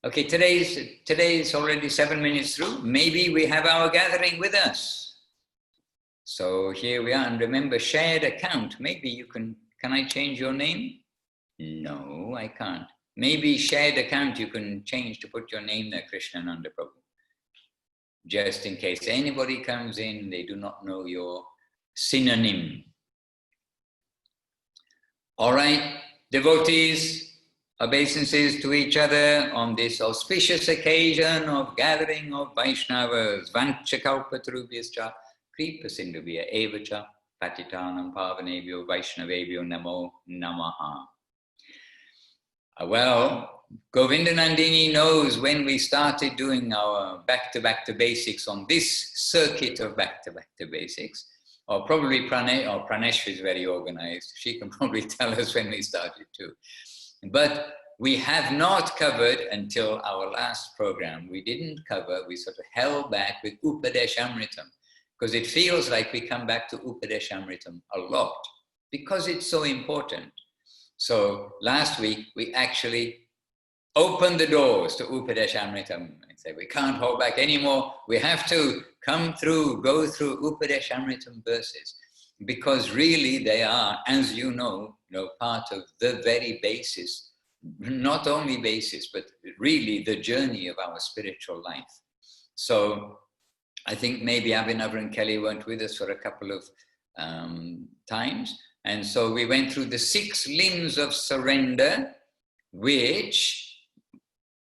Okay, today's already 7 minutes through. Maybe we have our gathering with us. So here we are, and remember, shared account. Maybe you can I change your name? No, I can't. Maybe shared account you can change to put your name there, Krishnananda Prabhu. Just in case anybody comes in, they do not know your synonym. All right, devotees, obeisances to each other on this auspicious occasion of gathering of Vaishnavas. Vanchakalpatarubhyascha kripasindhubhya evacha patitanam pavanebhyo Vaishnavebhyo namo namaha. Well, Govinda Nandini knows when we started doing our back-to-back to basics on this circuit of back-to-back to basics, or probably Pranesh is very organized. She can probably tell us when we started too. But we have not covered until our last program. We didn't cover, we sort of held back with Upadeśāmṛta, because it feels like we come back to Upadeśāmṛta a lot, because it's so important. So last week, we actually opened the doors to Upadeśāmṛta and said, we can't hold back anymore. We have to come through, go through Upadeśāmṛta verses, because really they are, as you know, part of the very basis, not only basis, but really the journey of our spiritual life. So I think maybe Abhinav and Kelly weren't with us for a couple of times. And so we went through the 6 limbs of surrender, which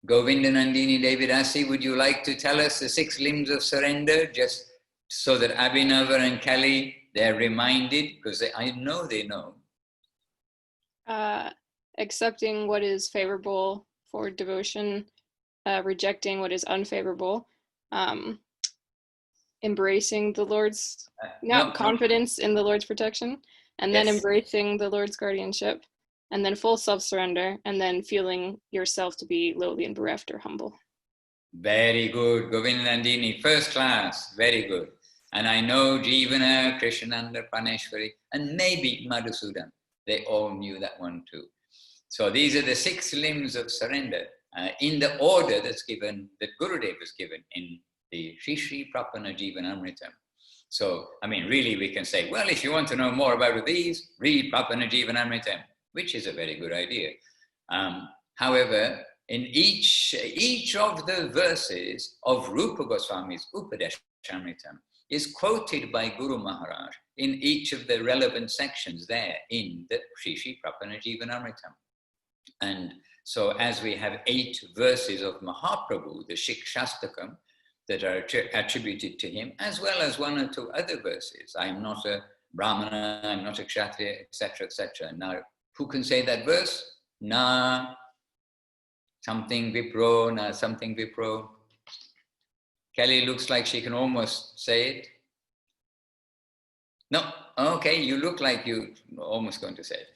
Govinda Nandini Devidasi, would you like to tell us the 6 limbs of surrender, just so that Abhinav and Kelly, they're reminded, because I know they know. Accepting what is favorable for devotion, rejecting what is unfavorable, embracing the Lord's, confidence in the Lord's protection, and then embracing the Lord's guardianship, and then full self-surrender, and then feeling yourself to be lowly and bereft or humble. Very good, Govinda Nandini, first class, very good. And I know Jivana, Krishnananda, Praneshwari, and maybe Madhusudan, they all knew that one too. So these are the 6 limbs of surrender in the order that's given, that Gurudev has given in the Sri Prapana Jivanamrita. So, I mean, really we can say, well, if you want to know more about these, read Prapana Jivanamrita, which is a very good idea. However, in each of the verses of Rupa Goswami's Upadeśāmṛta is quoted by Guru Maharaj in each of the relevant sections there in the Sri Prapana Jivanamrita. And so as we have 8 verses of Mahaprabhu, the Shikshastakam, that are attributed to him, as well as 1 or 2 other verses. I am not a Brahmana, I'm not a Kshatriya, etc., etc. Now, who can say that verse? Na something vipro, na something vipro. Kelly looks like she can almost say it. No, okay, you look like you're almost going to say it.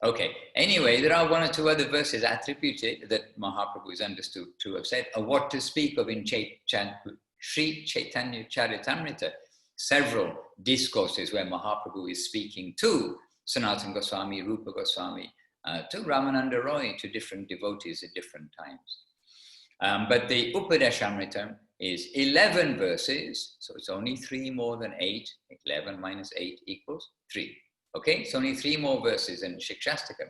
Okay, anyway, there are 1 or 2 other verses attributed that Mahaprabhu is understood to have said, or what to speak of in Sri Chaitanya Charitamrita, several discourses where Mahaprabhu is speaking to Sanatana Goswami, Rupa Goswami, to Ramananda Roy, to different devotees at different times. But the Upadeśāmṛta is 11 verses, so it's only 3 more than 8. 11 minus 8 equals 3. Okay, it's only 3 more verses in Shikshastakam.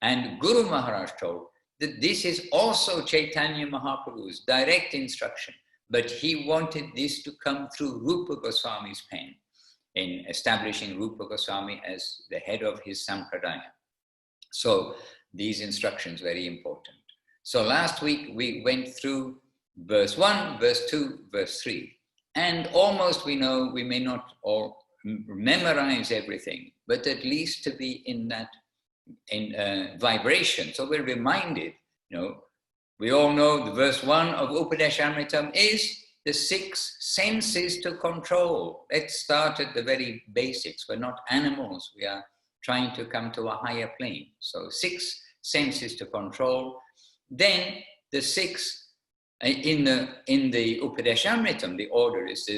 And Guru Maharaj told that this is also Chaitanya Mahaprabhu's direct instruction, but he wanted this to come through Rupa Goswami's pen in establishing Rupa Goswami as the head of his Sampradaya. So these instructions are very important. So last week we went through verse 1, verse 2, verse 3. And almost we know we may not all memorize everything, but at least to be in that vibration. So we're reminded, we all know the verse 1 of Upadeśāmṛta is the 6 senses to control. Let's start at the very basics. We're not animals. We are trying to come to a higher plane. So 6 senses to control. Then the 6 in the Upadeśāmṛta, the order is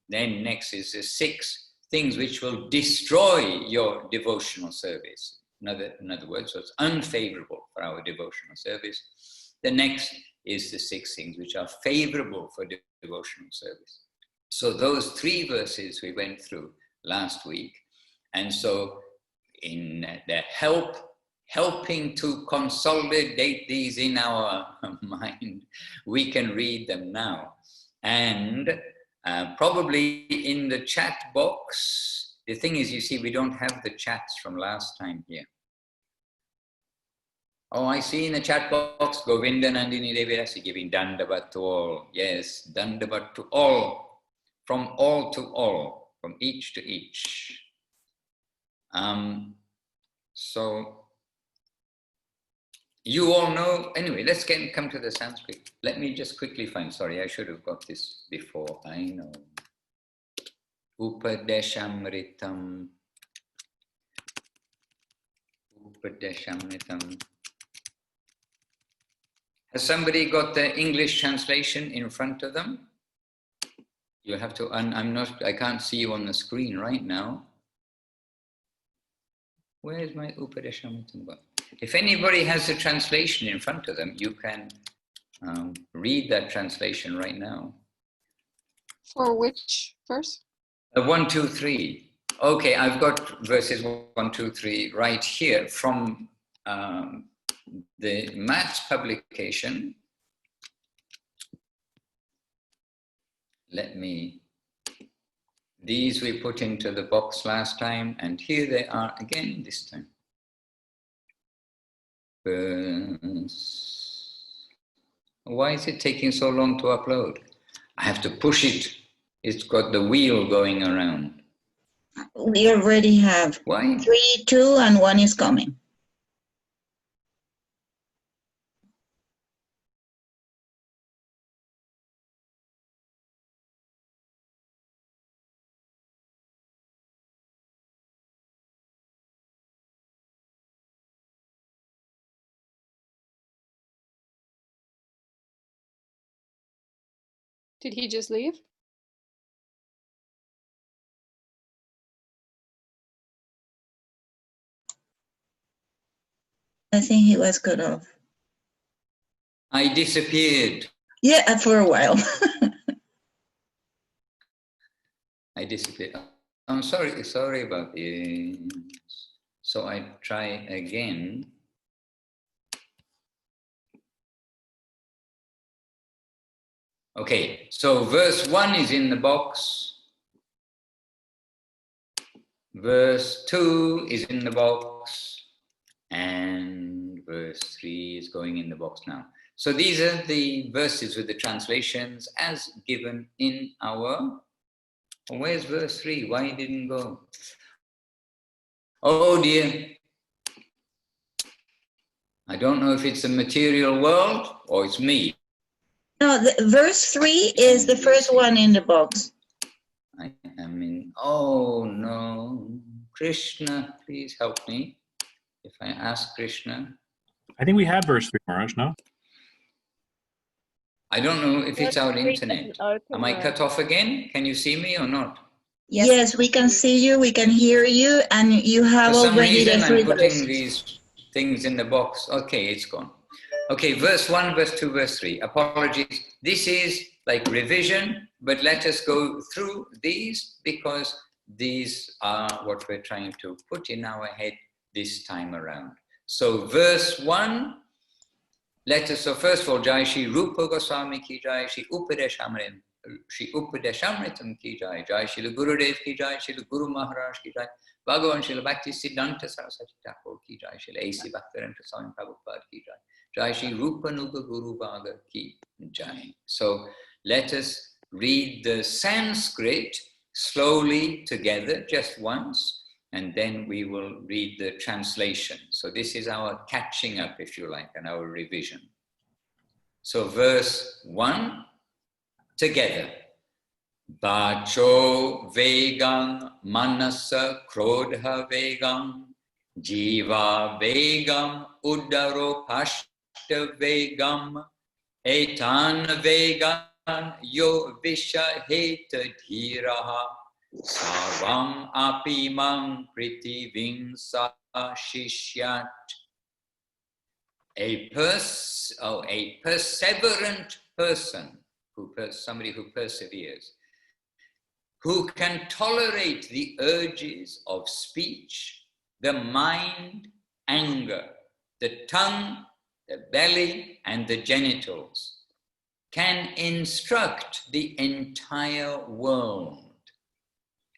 then next is the 6 things which will destroy your devotional service. In other words, so it's unfavorable for our devotional service. The next is the 6 things which are favorable for devotional service. So those 3 verses we went through last week. And so in the helping to consolidate these in our mind, we can read them now. And probably in the chat box, the thing is, you see, we don't have the chats from last time here. Oh, I see in the chat box, Govinda Nandini Devirasi giving Dandavat to all. Yes, Dandavat to all, from all to all, from each to each. So you all know, anyway, let's come to the Sanskrit. Let me just quickly find, sorry, I should have got this before, I know. Upadeśāmṛtam. Upadeśāmṛtam. Has somebody got the English translation in front of them? You have to, I can't see you on the screen right now. Where is my Upadeśāmṛtam? If anybody has the translation in front of them, you can read that translation right now. For which verse? 1, 2, 3. Okay, I've got verses 1, 2, 3 right here from the Maths publication. These we put into the box last time, and here they are again this time. Why is it taking so long to upload? I have to push it. It's got the wheel going around. We already have 3, 2, and 1 is coming. Did he just leave? I think he was cut off. I disappeared. Yeah, for a while. I disappeared. I'm sorry about this. So I try again. Okay, so verse 1 is in the box. Verse 2 is in the box. And verse 3 is going in the box now. So these are the verses with the translations as given in our... Where's verse 3? Why it didn't go? Oh dear. I don't know if it's the material world or it's me. No, verse 3 is the first one in the box. I mean, oh no. Krishna, please help me. If I ask Krishna. I think we have verse 3, Maharaj, no? I don't know if it's our internet. Am I cut off again? Can you see me or not? Yes, we can see you, we can hear you, and you have already the 3 I'm putting these things in the box. Okay, it's gone. Okay, verse 1, verse 2, verse 3. Apologies. This is like revision, but let us go through these because these are what we're trying to put in our head this time around. So verse 1, so first of all, Jai Shri Rupa Goswami ki Jai, Shri Upadeśāmṛtam ki Jai, Jai Shri Gurudev ki Jai, Shri Guru Maharaj ki Jai, Bhagavan Shri Bhakti Siddhanta Saraswati Thakur ki Jai, Shri A.C. Bhaktivedanta Swami Prabhupada ki Jai, Jai Shri Rupa Nuga Guru Bhaga ki Jai. So let us read the Sanskrit slowly together, just once, and then we will read the translation. So this is our catching up, if you like, and our revision. So verse 1, together. Vacho vegam manasa krodha vegam jiva vegam udaro pashta vegam etan vegan yo visha heta dhiraha sarvam apimam pritivim sa shishyat. a perseverant person, somebody who perseveres, who can tolerate the urges of speech, the mind, anger, the tongue, the belly, and the genitals, can instruct the entire world.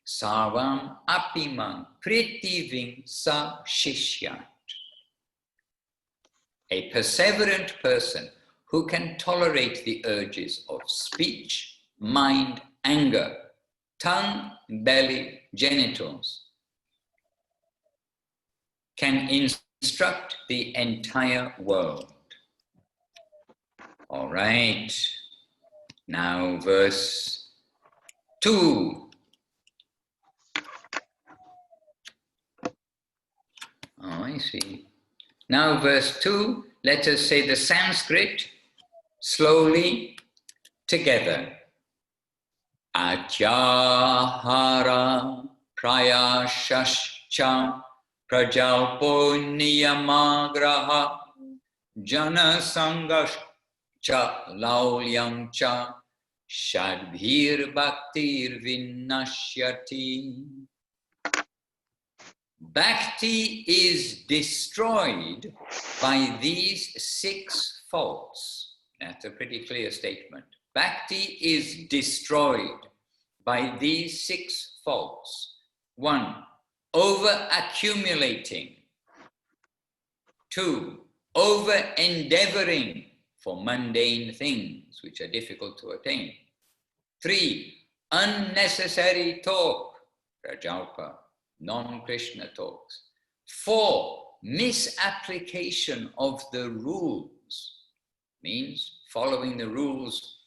Sarvam apimam pritivim sa shishyat. A perseverant person who can tolerate the urges of speech, mind, anger, tongue, belly, genitals, can instruct the entire world. All right. Now verse 2. Oh, I see. Now verse 2, let us say the Sanskrit slowly together. Atyahara prayashascha prajalpo niyamagraha jana sangascha laulyam cha shadbhir bhaktir vinashyati. Bhakti is destroyed by these 6 faults. That's a pretty clear statement. Bhakti is destroyed by these 6 faults. 1, over-accumulating. 2, over-endeavoring for mundane things which are difficult to attain. 3, unnecessary talk, prajalpa, non-Krishna talks. 4, misapplication of the rules, means following the rules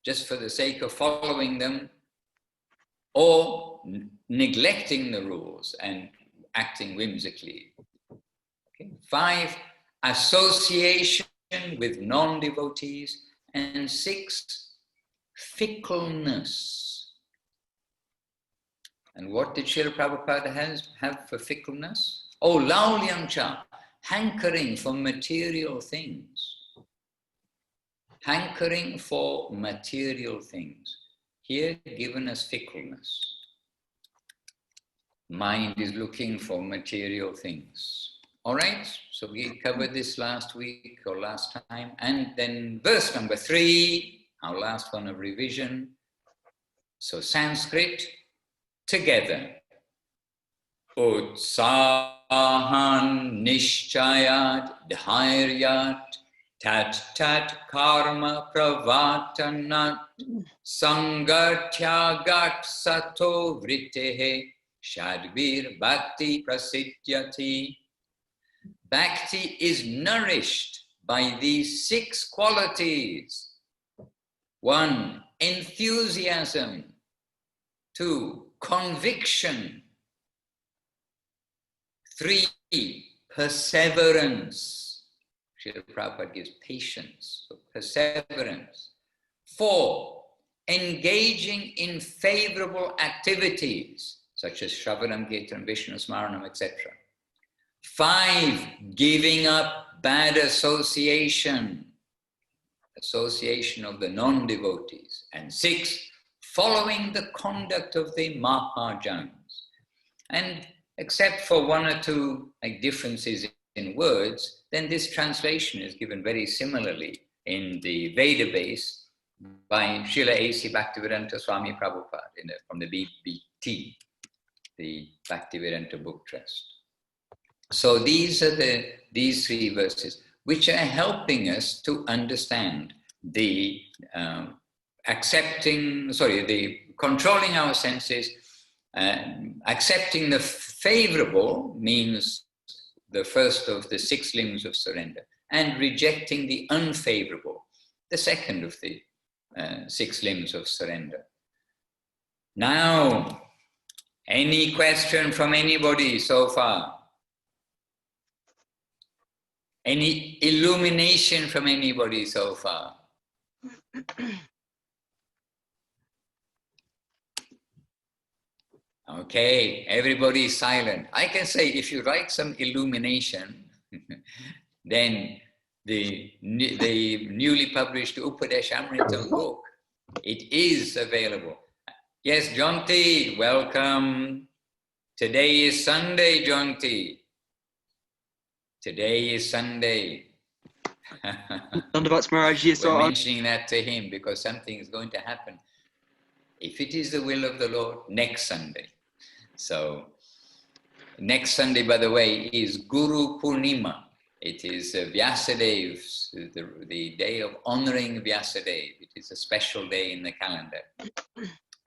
just for the sake of following them, or neglecting the rules and acting whimsically. Okay. 5, association with non-devotees. And 6, fickleness. And what did Srila Prabhupada have for fickleness? Oh, laulyamcha, hankering for material things. Hankering for material things. Here given as fickleness. Mind is looking for material things. All right, so we covered this last week or last time. And then verse number 3, our last one of revision. So Sanskrit, together. Utsahan nishchayat dhairyat tat karma pravatanat sangatyagat sato vritehe shadvir bhakti prasidyati. Bhakti is nourished by these 6 qualities. 1, enthusiasm. 2, conviction. 3, perseverance. Srila Prabhupada gives patience, so perseverance. 4, engaging in favorable activities, such as Shravanam, Kirtanam, Vishnu Smaranam, etc. 5, giving up bad association of the non-devotees. And 6, following the conduct of the Mahajans. And except for 1 or 2 differences in words, then this translation is given very similarly in the Veda base by Srila A.C. Bhaktivedanta Swami Prabhupada from the BBBC, the Bhaktivedanta Book Trust. So these are these 3 verses which are helping us to understand the controlling our senses, accepting the favorable means the first of the 6 limbs of surrender, and rejecting the unfavorable, the second of the 6 limbs of surrender. Now, any question from anybody so far? Any illumination from anybody so far? Okay, everybody is silent. I can say if you write some illumination, then the newly published Upadeśāmṛta book. It is available. Yes, Jonty, welcome. Today is Sunday, Jonty. Today is Sunday. Maharaj, yes, We're mentioning that to him because something is going to happen, if it is the will of the Lord, next Sunday. So, next Sunday, by the way, is Guru Purnima. It is Vyasadev's, the day of honoring Vyasadev. It is a special day in the calendar,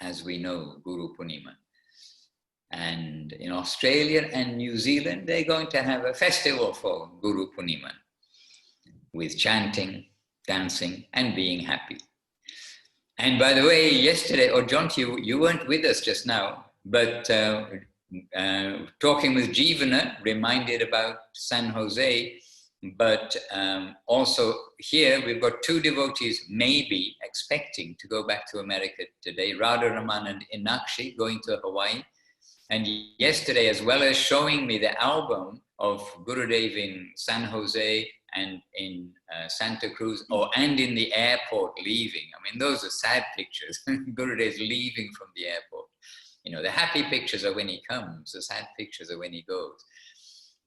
as we know, Guru Purnima. And in Australia and New Zealand, they're going to have a festival for Guru Purnima, with chanting, dancing, and being happy. And by the way, yesterday, or John, you weren't with us just now, but talking with Jivana, reminded about San Jose, but also here we've got two devotees maybe expecting to go back to America today, Radha Raman and Inakshi, going to Hawaii. And yesterday, as well as showing me the album of Gurudev in San Jose and in Santa Cruz, and in the airport leaving. I mean, those are sad pictures. Gurudev's leaving from the airport. You know, the happy pictures are when he comes, the sad pictures are when he goes.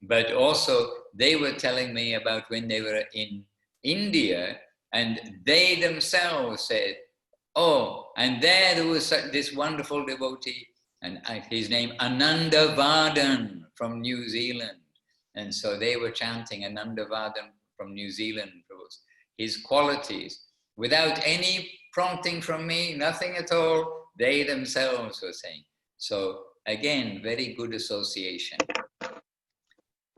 But also, they were telling me about when they were in India, and they themselves said, oh, and there was this wonderful devotee, and his name, Ananda Vardhan from New Zealand. And so they were chanting Ananda Vardhan from New Zealand, his qualities, without any prompting from me, nothing at all, they themselves were saying. So again, very good association.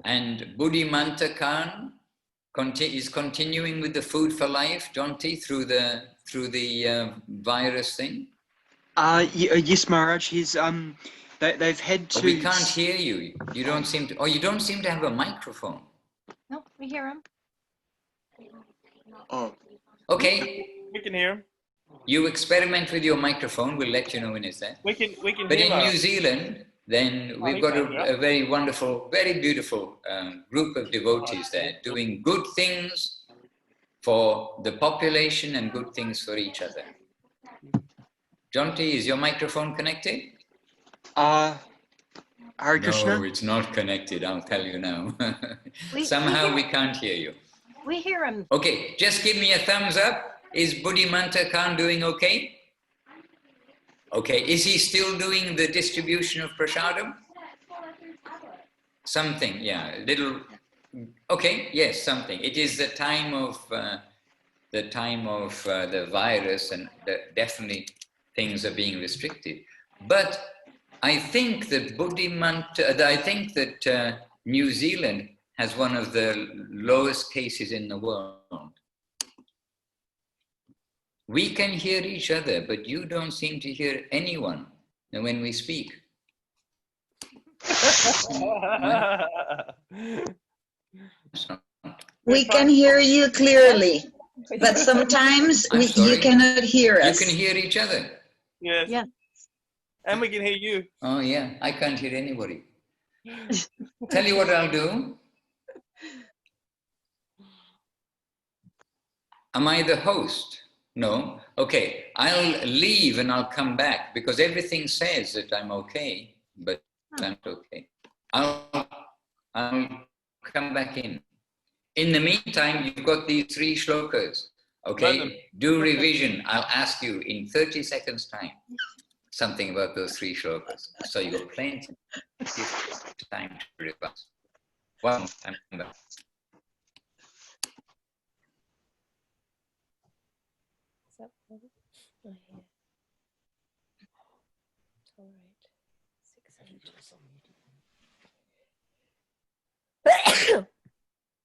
And Buddhimanta Khan is continuing with the Food for Life, Jonty, through the virus thing. Yes, Maharaj. He's they've had to. Oh, we can't hear you. You don't seem to. Oh, you don't seem to have a microphone. No, we hear him. Oh. Okay. We can hear him. You experiment with your microphone. We'll let you know when it's there. We can. But hear in him. New Zealand, then we've got a very wonderful, very beautiful group of devotees there doing good things for the population and good things for each other. Jonty, is your microphone connected? Hare Krishna? No, it's not connected, I'll tell you now. We can't hear you. We hear him. Okay, just give me a thumbs up. Is Buddhimanta Khan doing okay? Okay, is he still doing the distribution of prasadam? Something, yeah, a little. Okay, yes, something. It is the time of the virus, and definitely things are being restricted. But I think that New Zealand has one of the lowest cases in the world. We can hear each other, but you don't seem to hear anyone when we speak. We can hear you clearly, but sometimes you cannot hear us. You can hear each other. Yes. Yeah. And we can hear you. Oh yeah, I can't hear anybody. Tell you what I'll do. Am I the host? No. Okay, I'll leave and I'll come back because everything says that I'm okay, but I'm not okay. I'll come back in. In the meantime, you've got these 3 shlokas. Okay, do revision. I'll ask you in 30 seconds time something about those 3 shlokas. So you've got plenty of time to revise. One time back.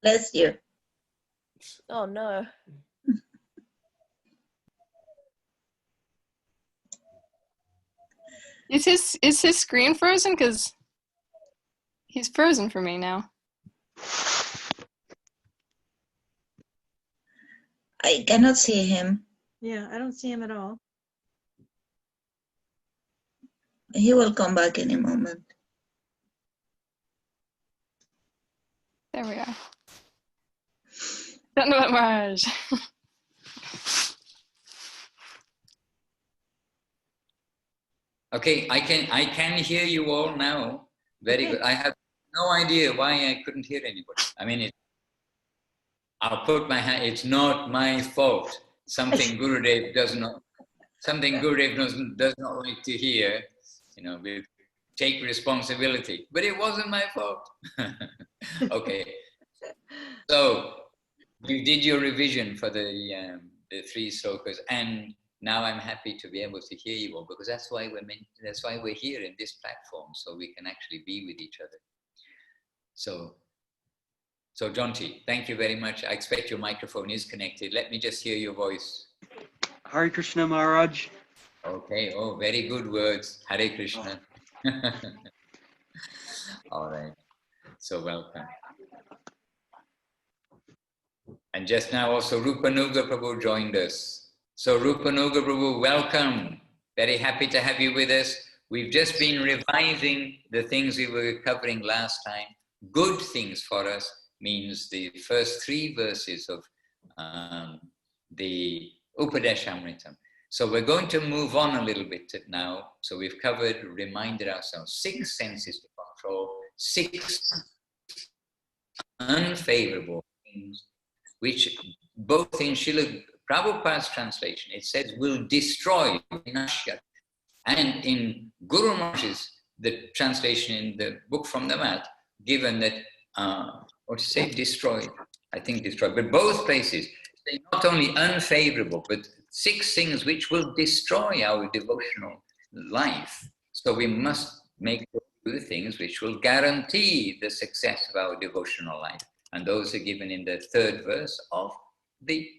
Bless you. Oh no. Is his screen frozen? Because he's frozen for me now. I cannot see him. Yeah, I don't see him at all. He will come back in a moment. There we are. Dhanyavad Maharaj. Okay, I can hear you all now. Very good. I have no idea why I couldn't hear anybody. I mean, I'll put my hand. It's not my fault. Something Gurudev does not like to hear. You know, we take responsibility. But it wasn't my fault. Okay. So you did your revision for the 3 slokas, and now I'm happy to be able to hear you all, because that's why we're here in this platform, so we can actually be with each other. So Jonty, thank you very much. I expect your microphone is connected. Let me just hear your voice. Hare Krishna, Maharaj. Okay. Oh, very good words. Hare Krishna. All right. So welcome. And just now also Rupanuga Prabhu joined us. So Rupanuga Prabhu, welcome. Very happy to have you with us. We've just been revising the things we were covering last time. Good things for us means the first 3 verses of the Upadeśāmṛta. So we're going to move on a little bit now. So we've reminded ourselves 6 senses to control, 6 unfavorable things, which both in Srila Prabhupada's translation, it says will destroy, and in Guru Maharaj's, the translation in the book from the mat, given that, what to say, destroyed, I think destroyed, but both places, they're not only unfavorable, but 6 things which will destroy our devotional life. So we must make the things which will guarantee the success of our devotional life. And those are given in the 3rd verse of the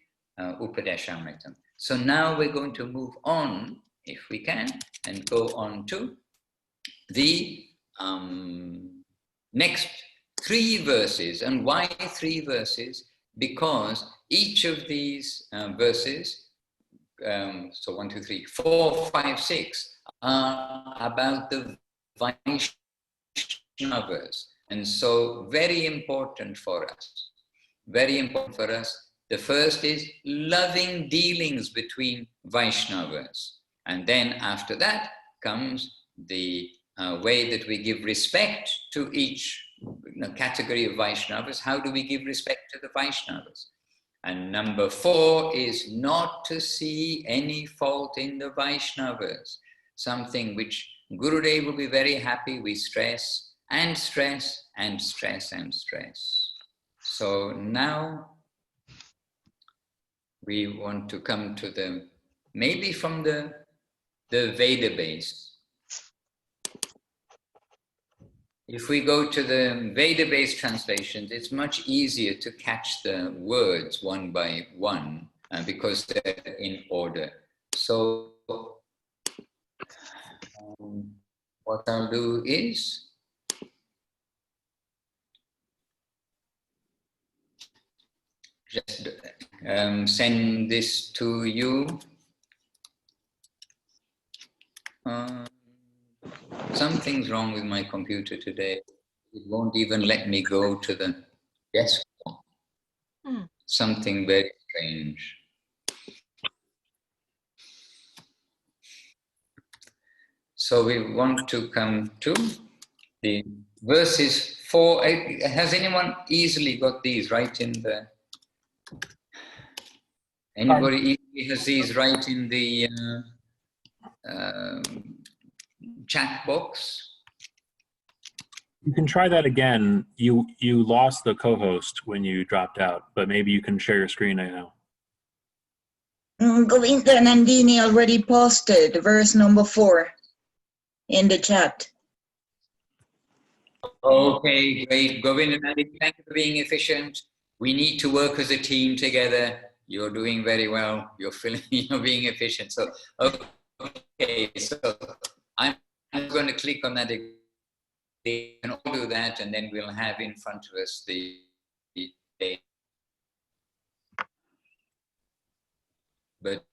Upadeśāmṛta. So now we're going to move on, if we can, and go on to the next 3 verses. And why 3 verses? Because each of these verses, so 1, 2, 3, 4, 5, 6, are about the Vaishnavas. And so very important for us. Very important for us. The first is loving dealings between Vaishnavas. And then after that comes the way that we give respect to each category of Vaishnavas. How do we give respect to the Vaishnavas? And number 4 is not to see any fault in the Vaishnavas. Something which Gurudev will be very happy we stress and stress and stress and stress. So now we want to come to maybe from the Veda base. If we go to the Veda-based translations, it's much easier to catch the words one by one because they're in order. So what I'll do is just send this to you. Something's wrong with my computer today. It won't even let me go to the desktop. Something very strange. So we want to come to the verses 4. Has anyone easily got these right in the... Anybody easily has these right in the chat box? You can try that again. You lost the co-host when you dropped out, but maybe you can share your screen right now. Govinda Nandini already posted verse number 4 in the chat. Okay, great. Govinda Nandini, thank you for being efficient. We need to work as a team together. You're doing very well. You're being efficient. So, okay, so I'm going to click on that. We can all do that, and then we'll have in front of us the but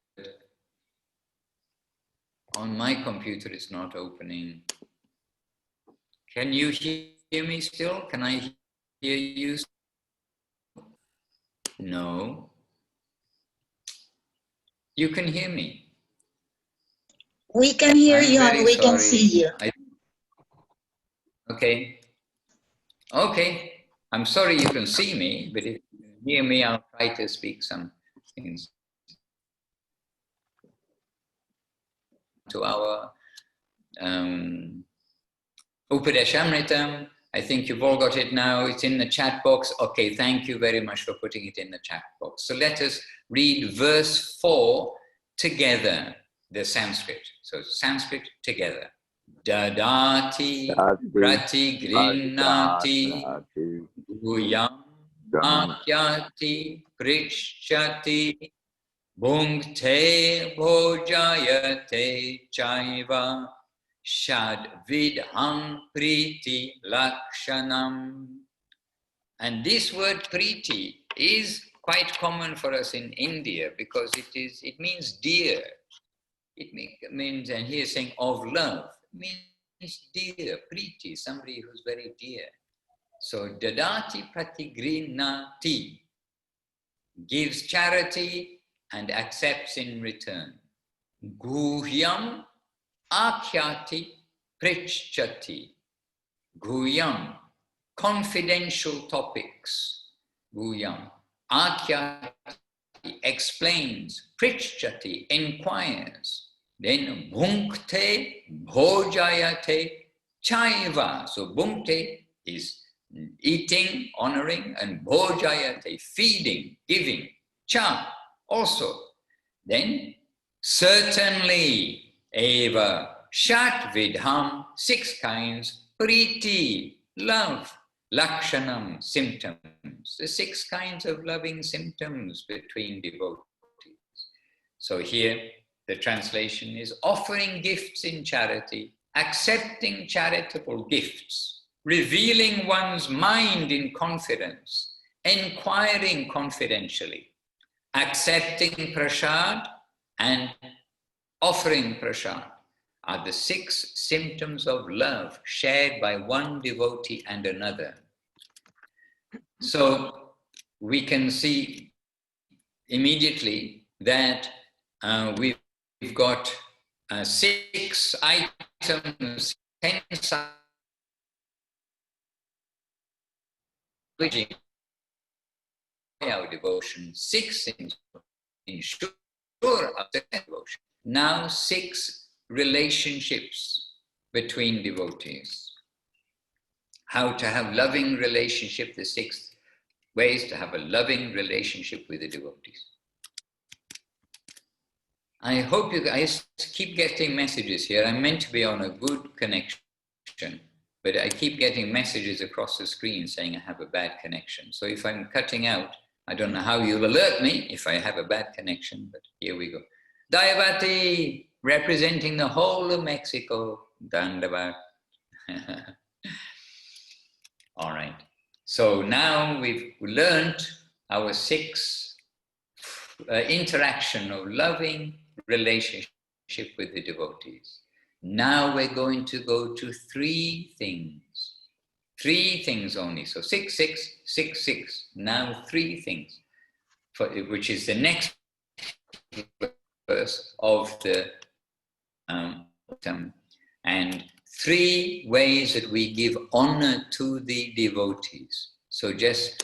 on my computer it's not opening. Can you hear me still? Can I hear you? No. You can hear me. We can hear I'm you and very we can sorry. see you. Okay. Okay. I'm sorry you can see me, but if you can hear me, I'll try to speak some things to our Upadeśāmṛta. I think you've all got it now. It's in the chat box. Okay, thank you very much for putting it in the chat box. So let us read verse 4 together, the Sanskrit. So Sanskrit together. Dadati pratigrinati guyam akyati prichyati bhunkte bhojayate chaiva shad vidham priti lakshanam. And this word priti is quite common for us in India because it means dear. It means, and here saying of love, it means dear, priti, somebody who's very dear. So dadati pratigrinati, gives charity and accepts in return. Guhyam akyati prichyati. Guhyam, confidential topics. Guhyam. Akyati, explains. Prichyati, inquires. Then bhunkte bhojayate chaiva. So bhunkte is eating, honoring, and bhojayate, feeding, giving. Cha, also. Then certainly, eva, shat vidham, 6 kinds, priti, love, lakshanam, symptoms, the 6 kinds of loving symptoms between devotees. So here, the translation is offering gifts in charity, accepting charitable gifts, revealing one's mind in confidence, inquiring confidentially, accepting prasad and offering prasad are the 6 symptoms of love shared by one devotee and another. So we can see immediately that we've got 6 items, 10 our devotion, 6 ensure our devotion. Now 6 relationships between devotees. How to have loving relationship, the 6 ways to have a loving relationship with the devotees. I hope I keep getting messages here. I'm meant to be on a good connection, but I keep getting messages across the screen saying I have a bad connection. So if I'm cutting out, I don't know how you'll alert me if I have a bad connection, but here we go. Dayavati, representing the whole of Mexico. Dandavat. All right. So now we've learned our 6 interaction of loving relationship with the devotees. Now we're going to go to 3 things. 3 things only. So 6, 6, 6, 6. Now 3 things, which is the next verse of the and 3 ways that we give honor to the devotees. So just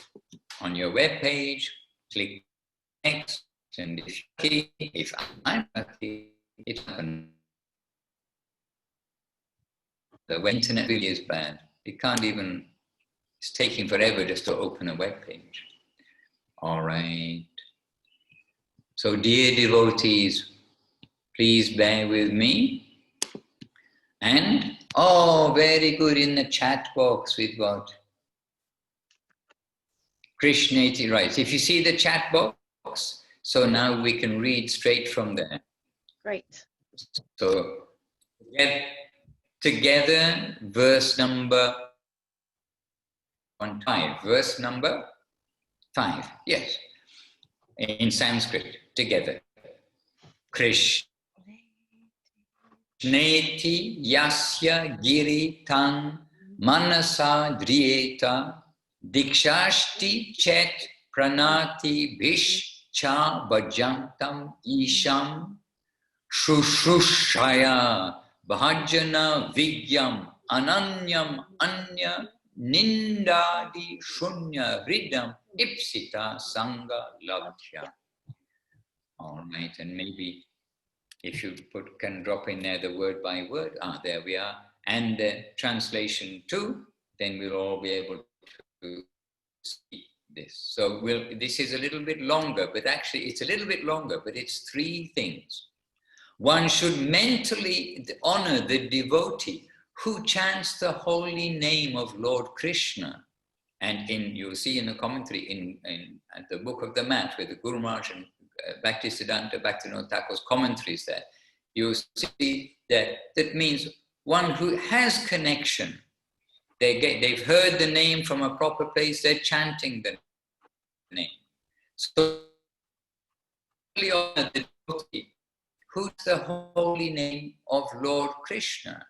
on your web page, click next, and if I'm lucky, it happens. The internet really is bad. It can't even, it's taking forever just to open a web page. All right. So dear devotees, please bear with me. And, oh, very good, in the chat box we've got Krishnati, right. If you see the chat box, so now we can read straight from there. Great. So, together, verse number 5. Verse number 5, yes. In Sanskrit, together. Krishneti yasya giri tan manasa driyeta dikshashti chet pranati bhishcha bhajantam isham shushushaya bhajana vigyam ananyam anya nindadi shunya hridam ipsita sangha labhya. All right, and maybe if you can drop in there the word by word, there we are, and the translation too, then we'll all be able to see this. So this is a little bit longer, but actually it's a little bit longer, but it's 3 things. One should mentally honor the devotee who chants the holy name of Lord Krishna. And you'll see in the commentary in the book of the mat with the Guru Maharaj and Bhaktisiddhanta Bhaktivinoda Thakur's commentaries there, you see that means one who has connection. They've heard the name from a proper place, they're chanting the name. So, honor the devotee who's the holy name of Lord Krishna.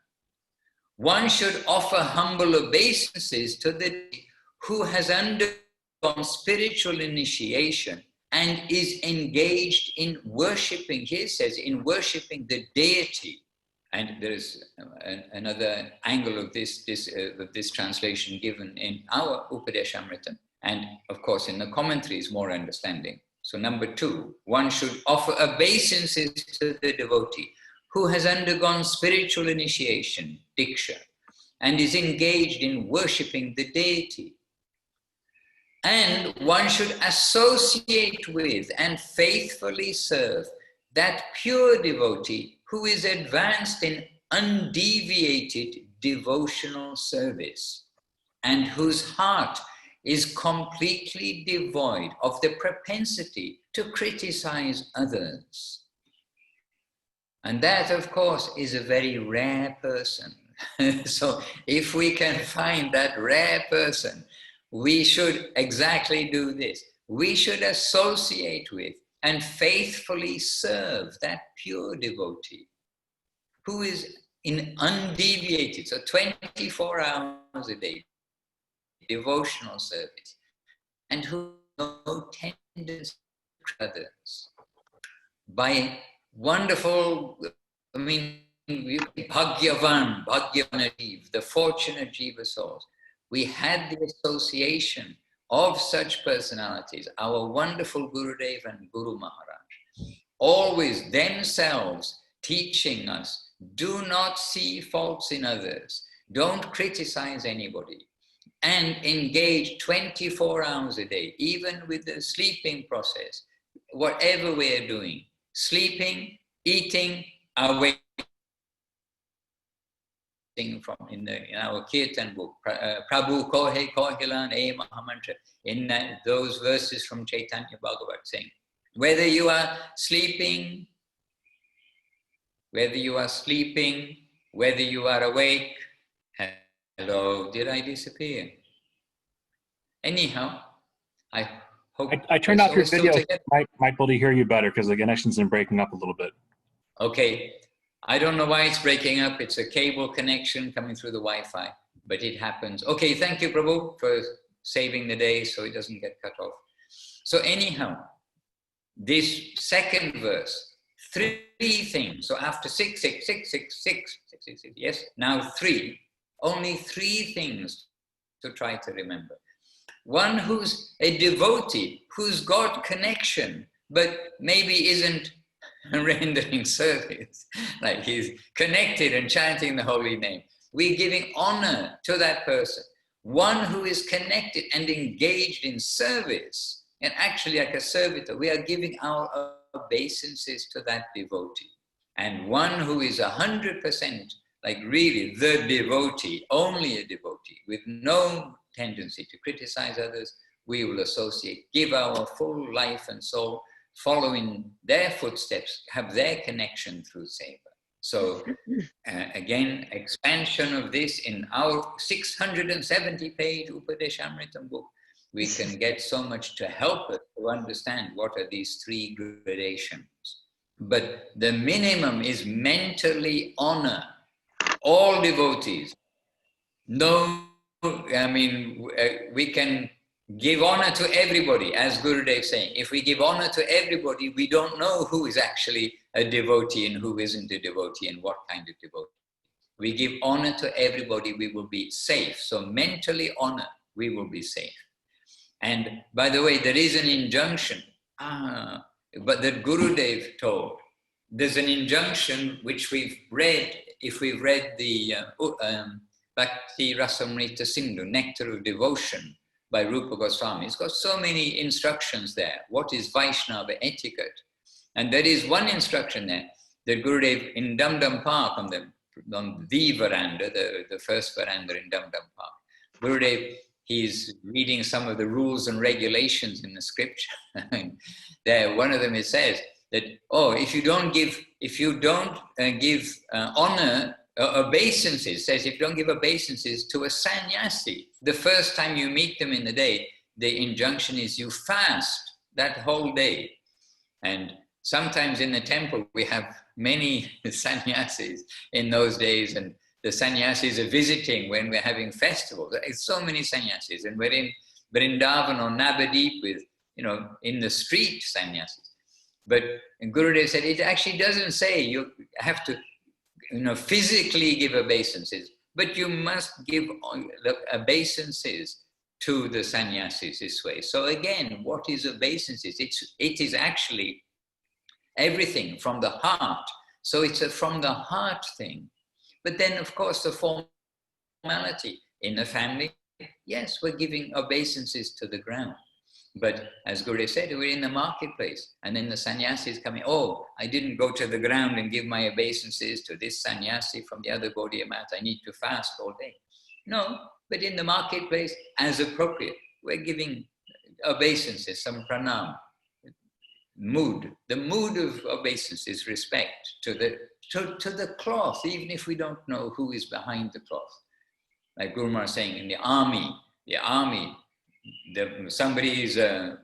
One should offer humble obeisances to the who has undergone spiritual initiation and is engaged in worshipping, here it says, in worshipping the deity. And there is another angle of this translation given in our Upadeśāmṛta, and of course in the commentaries more understanding. So number 2, one should offer obeisances to the devotee who has undergone spiritual initiation, diksha, and is engaged in worshipping the deity. And one should associate with and faithfully serve that pure devotee who is advanced in undeviated devotional service and whose heart is completely devoid of the propensity to criticize others. And that, of course, is a very rare person. So if we can find that rare person, we should exactly do this. We should associate with and faithfully serve that pure devotee who is in undeviated, so 24 hours a day, devotional service, and who no tendency to others. By wonderful, Bhagyavan Jiva, the fortunate Jiva souls, we had the association of such personalities, our wonderful Gurudev and Guru Maharaj, always themselves teaching us, do not see faults in others, don't criticize anybody, and engage 24 hours a day, even with the sleeping process, whatever we're doing, sleeping, eating, awake. From in our Kirtan book, Prabhu Kohe Kohilan E Mahamantra, in those verses from Chaitanya Bhagavat saying, whether you are sleeping, whether you are awake, hello, did I disappear? Anyhow, I hope I turned off your video. Might be able to hear you better because the connection's been breaking up a little bit. Okay. I don't know why it's breaking up. It's a cable connection coming through the Wi-Fi, but it happens. Okay, thank you, Prabhu, for saving the day so it doesn't get cut off. So anyhow, this second verse, 3 things. So after 6, 6, 6, 6, 6, 6, 6, 6, yes, now 3. Only 3 things to try to remember. One who's a devotee, who's got connection, but maybe isn't rendering service, like he's connected and chanting the holy name. We're giving honor to that person. One who is connected and engaged in service, and actually like a servitor, we are giving our obeisances to that devotee. And one who is 100%, like really the devotee, only a devotee, with no tendency to criticize others, we will associate, give our full life and soul, following their footsteps, have their connection through seva. So again, expansion of this in our 670-page Upadeśāmṛta book, we can get so much to help us to understand what are these 3 gradations. But the minimum is mentally honor all devotees. No, we can give honor to everybody, as Gurudev is saying. If we give honor to everybody, we don't know who is actually a devotee and who isn't a devotee and what kind of devotee. We give honor to everybody, we will be safe. So mentally honor, we will be safe. And by the way, there is an injunction, but that Gurudev told. There's an injunction which we've read, if we've read the BBBC Sindhu, Nectar of Devotion by Rupa Goswami. It's got so many instructions there. What is Vaishnava etiquette? And there is one instruction there that Gurudev in Dum Dum Park on the veranda, the first veranda in Dum Dum Park, Gurudev, he's reading some of the rules and regulations in the scripture. There, one of them it says that, oh, if you don't give honor, obeisances, says if you don't give obeisances to a sannyasi, the first time you meet them in the day, the injunction is you fast that whole day. And sometimes in the temple, we have many sannyasis in those days, and the sannyasis are visiting when we're having festivals. There's so many sannyasis, and we're in Vrindavan or Navadip with, in the street sannyasis. But Gurudev said, it actually doesn't say you have to, physically give obeisances, but you must give the obeisances to the sannyasis this way. So again, what is obeisances? It is actually everything from the heart. So it's a from the heart thing. But then, of course, the formality in the family, yes, we're giving obeisances to the ground. But as Gurudev said, we're in the marketplace, and then the sannyasis coming, oh, I didn't go to the ground and give my obeisances to this sannyasi from the other Gaudiya mat, I need to fast all day. No, but in the marketplace, as appropriate, we're giving obeisances, some pranam. Mood, the mood of obeisance is respect to the cloth, even if we don't know who is behind the cloth. Like Guru Maharaj saying, in the army, somebody is an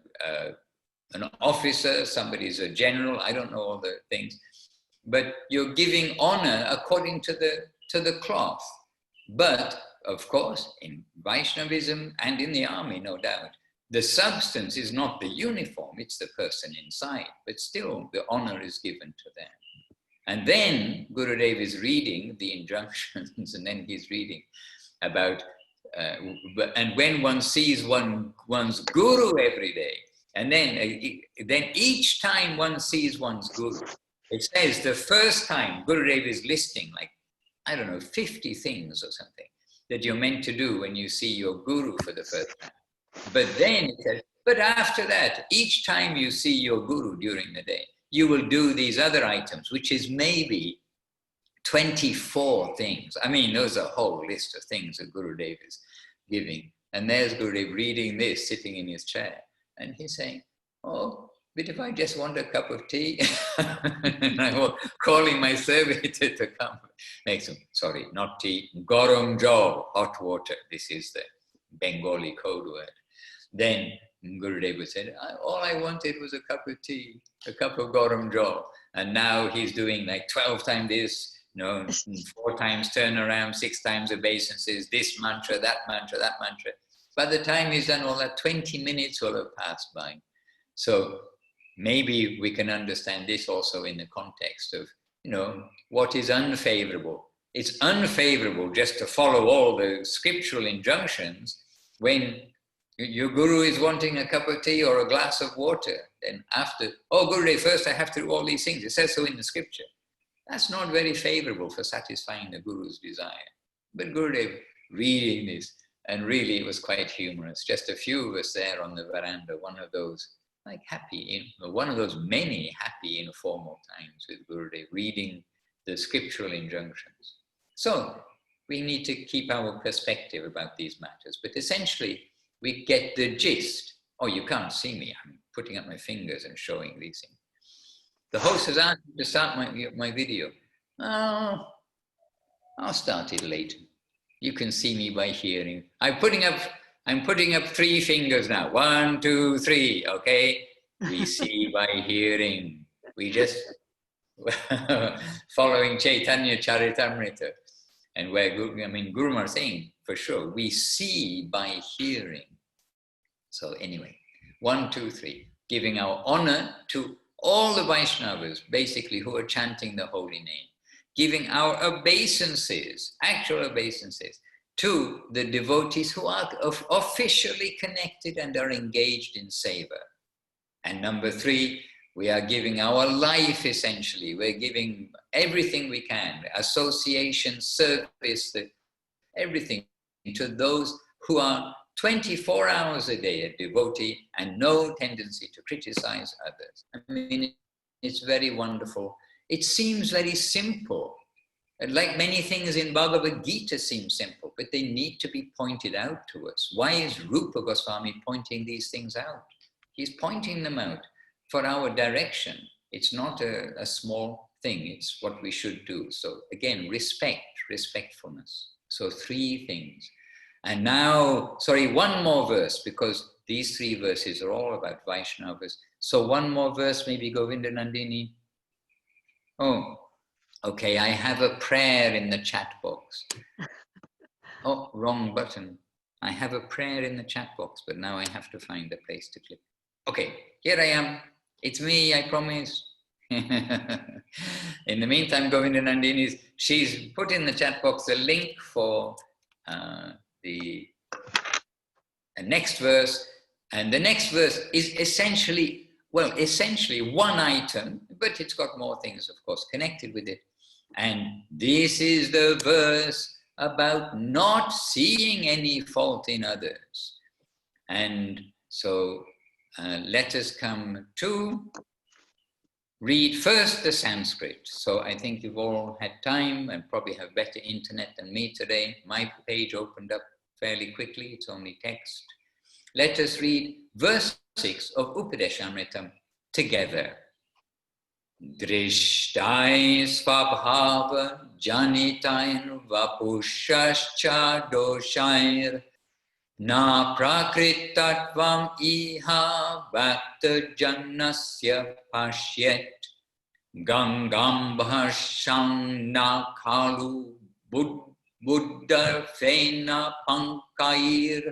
officer, somebody is a general, I don't know all the things, but you're giving honor according to the cloth. But of course, in Vaishnavism and in the army, no doubt, the substance is not the uniform, it's the person inside, but still the honor is given to them. And then Gurudev is reading the injunctions, and then he's reading about, and when one sees one's guru every day, and then each time one sees one's guru, it says the first time Gurudev is listing 50 things or something that you're meant to do when you see your guru for the first time. But then it says, but after that, each time you see your guru during the day, you will do these other items, which is maybe 24 things. I mean, there's a whole list of things that Gurudev is giving. And there's Gurudev reading this, sitting in his chair. And he's saying, oh, but if I just want a cup of tea, and I'm calling my servitor to come, make some, sorry, not tea, garam jal, hot water. This is the Bengali code word. Then Gurudev said, all I wanted was a cup of tea, a cup of garam jal. And now he's doing 12 times this, 4 times turnaround, 6 times obeisances, this mantra, that mantra, that mantra. By the time he's done all that, 20 minutes will have passed by. So maybe we can understand this also in the context of, what is unfavorable. It's unfavorable just to follow all the scriptural injunctions when your guru is wanting a cup of tea or a glass of water. Then after, oh, Gurudev, first I have to do all these things. It says so in the scripture. That's not very favorable for satisfying the guru's desire. But Gurudev reading this, and really it was quite humorous. Just a few of us there on the veranda, one of those one of those many happy informal times with Gurudev, reading the scriptural injunctions. So we need to keep our perspective about these matters, but essentially we get the gist. Oh, you can't see me, I'm putting up my fingers and showing these things. The host has asked me to start my video. Oh, I'll start it later. You can see me by hearing. I'm putting up 3 fingers now. 1, 2, 3, okay? We see by hearing. We just following Chaitanya Charitamrita. And where Guru Maharaj saying, for sure, we see by hearing. So anyway, 1, 2, 3. Giving our honor to all the Vaishnavas, basically, who are chanting the holy name. Giving our obeisances, actual obeisances, to the devotees who are officially connected and are engaged in seva. And number 3, we are giving our life, essentially. We're giving everything we can, association, service, everything, to those who are 24 hours a day a devotee and no tendency to criticize others. I mean, it's very wonderful. It seems very simple. Like many things in Bhagavad Gita seem simple, but they need to be pointed out to us. Why is Rupa Goswami pointing these things out? He's pointing them out for our direction. It's not a small thing. It's what we should do. So again, respectfulness. So 3 things. And now, sorry, 1 more verse, because these 3 verses are all about Vaishnavas. So 1 more verse, maybe Govinda Nandini. Oh, okay, I have a prayer in the chat box. Oh, wrong button. I have a prayer in the chat box, but now I have to find a place to click. Okay, here I am. It's me, I promise. In the meantime, Govinda Nandini, she's put in the chat box a link for the next verse. And the next verse is essentially 1 item, but it's got more things, of course, connected with it. And this is the verse about not seeing any fault in others. And so let us come to read first the Sanskrit. So I think you've all had time and probably have better internet than me today. My page opened up fairly quickly, it's only text. Let us read verse 6 of Upadeśāmṛta together. Drishtai svabhava janitain vapushascha doshair na prakritatvam iha bhakta janasya pashyet gangam bhashang na khalu buddha fena pankair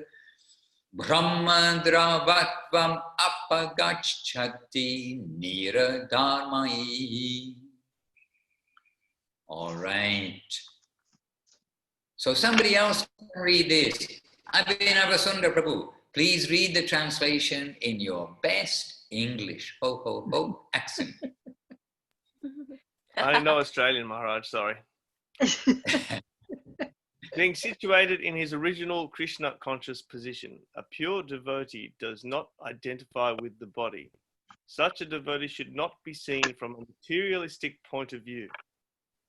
Brahmadravatvam apagachchati niradharmai. All right. So somebody else can read this. Abhinavasundar Prabhu, please read the translation in your best English, ho, ho, ho, accent. I didn't know Australian, Maharaj, sorry. Being situated in his original Krishna conscious position, a pure devotee does not identify with the body. Such a devotee should not be seen from a materialistic point of view.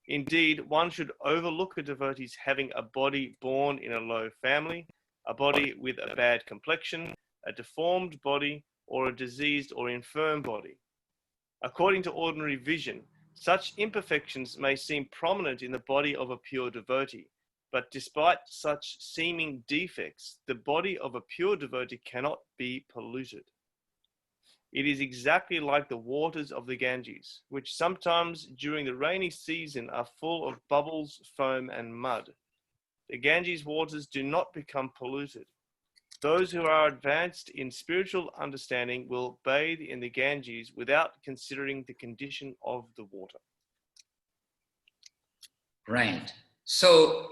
Indeed, one should overlook a devotee's having a body born in a low family, a body with a bad complexion, a deformed body, or a diseased or infirm body. According to ordinary vision, such imperfections may seem prominent in the body of a pure devotee. But despite such seeming defects, the body of a pure devotee cannot be polluted. It is exactly like the waters of the Ganges, which sometimes during the rainy season are full of bubbles, foam, and mud. The Ganges waters do not become polluted. Those who are advanced in spiritual understanding will bathe in the Ganges without considering the condition of the water. Right. So,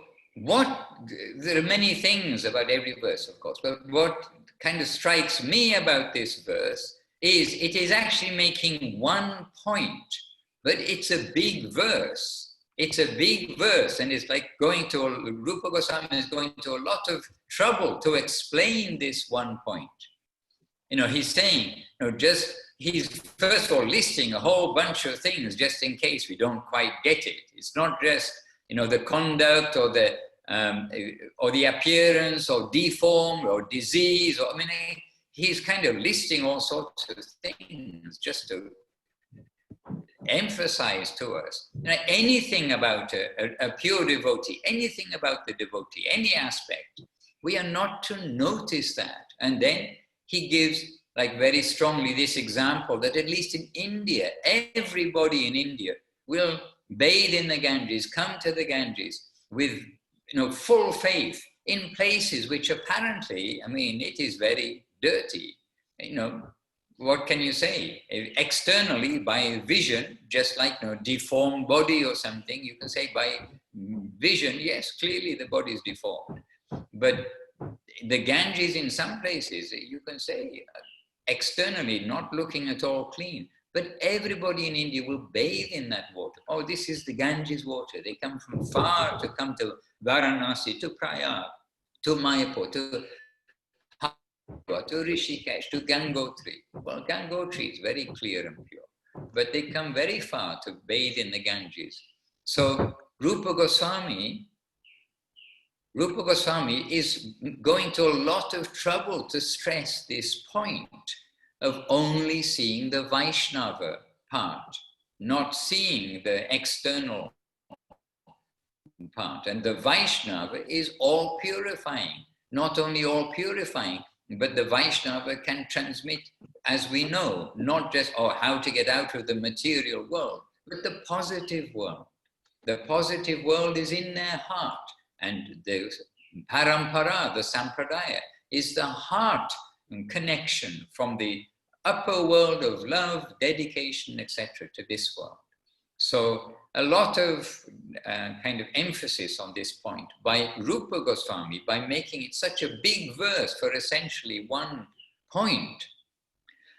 there are many things about every verse, of course, but what kind of strikes me about this verse is it is actually making 1 point, but it's a big verse. It's a big verse, and it's like Rupa Goswami is going to a lot of trouble to explain this 1 point. You know, he's saying, he's first of all listing a whole bunch of things just in case we don't quite get it. It's not just the conduct or the appearance or deformed or disease. He's kind of listing all sorts of things just to emphasize to us. Anything about a pure devotee, anything about the devotee, any aspect, we are not to notice that. And then he gives very strongly this example that at least in India, everybody in India will bathe in the Ganges, come to the Ganges with full faith in places which apparently, it is very dirty, you know, what can you say? Externally, by vision, just like, you know, deformed body or something, you can say by vision, yes, clearly the body is deformed. But the Ganges in some places, you can say externally, not looking at all clean. But everybody in India will bathe in that water. Oh, this is the Ganges water. They come from far to come to Varanasi, to Prayag, to Mayapur, to Rishikesh, to Gangotri. Well, Gangotri is very clear and pure, but they come very far to bathe in the Ganges. So Rupa Goswami is going to a lot of trouble to stress this point of only seeing the Vaishnava part, not seeing the external part. And the Vaishnava is all purifying, not only all purifying, but the Vaishnava can transmit, as we know, not just how to get out of the material world, but the positive world. The positive world is in their heart. And the parampara, the sampradaya, is the heart connection from the upper world of love, dedication, etc. to this world. So a lot of kind of emphasis on this point by Rupa Goswami, by making it such a big verse for essentially one point.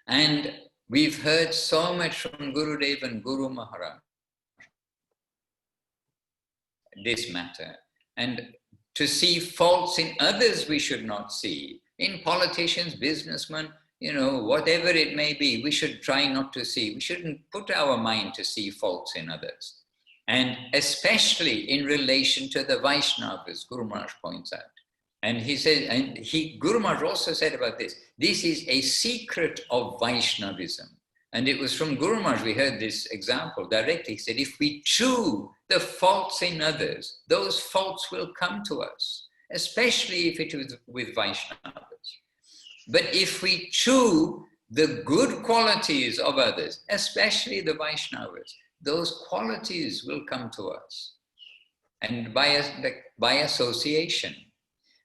And we've heard so much from Gurudev and Guru Maharaj, this matter. And to see faults in others we should not see. In politicians, businessmen, you know, whatever it may be, we should try not to see. We shouldn't put our mind to see faults in others. And especially in relation to the Vaishnavas, Guru Maharaj points out. And he says, and Guru Maharaj also said about this is a secret of Vaishnavism. And it was from Guru Maharaj we heard this example directly. He said, if we chew the faults in others, those faults will come to us, especially if it is with Vaishnavas. But if we chew the good qualities of others, especially the Vaishnavas, those qualities will come to us, and by association.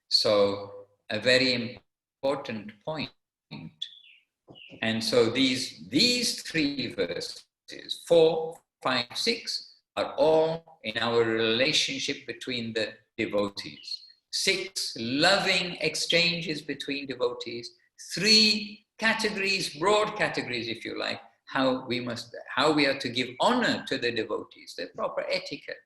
So a very important point. And so these three verses, 4, 5, 6, are all in our relationship between the devotees. 6, loving exchanges between devotees. 3, categories, broad categories, if you like, how we are to give honor to the devotees, the proper etiquette.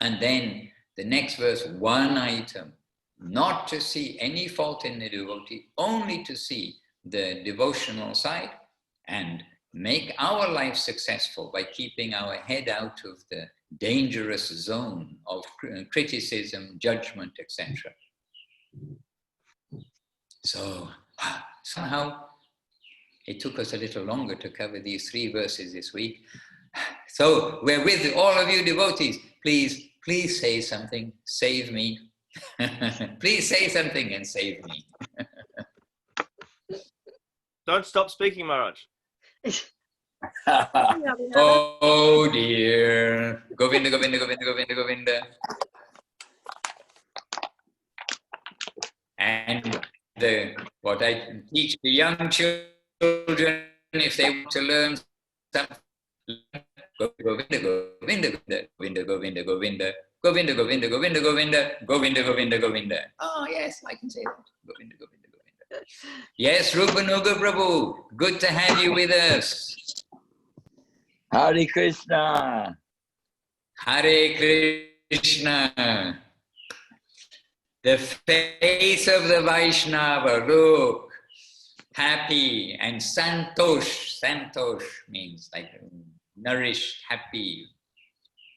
And then the next verse, 1 item, not to see any fault in the devotee, only to see the devotional side and make our life successful by keeping our head out of the dangerous zone of criticism, judgment, etc. So somehow it took us a little longer to cover these 3 verses this week. So we're with all of you devotees. Please say something, save me. Please say something and save me. Don't stop speaking, Maharaj. Oh dear. Govinda, Govinda, Govinda, Govinda, Govinda. And what I teach the young children, if they want to learn something, Govinda, Govinda, Govinda, Govinda, Govinda, Govinda, Govinda, Govinda, Govinda, Govinda, Govinda, Govinda. Oh yes, I can say that. Govinda, Govinda, Govinda. Yes, Rupanuga Prabhu, good to have you with us. Hare Krishna. Hare Krishna. The face of the Vaishnava, look, happy, and santosh. Santosh means like nourished, happy.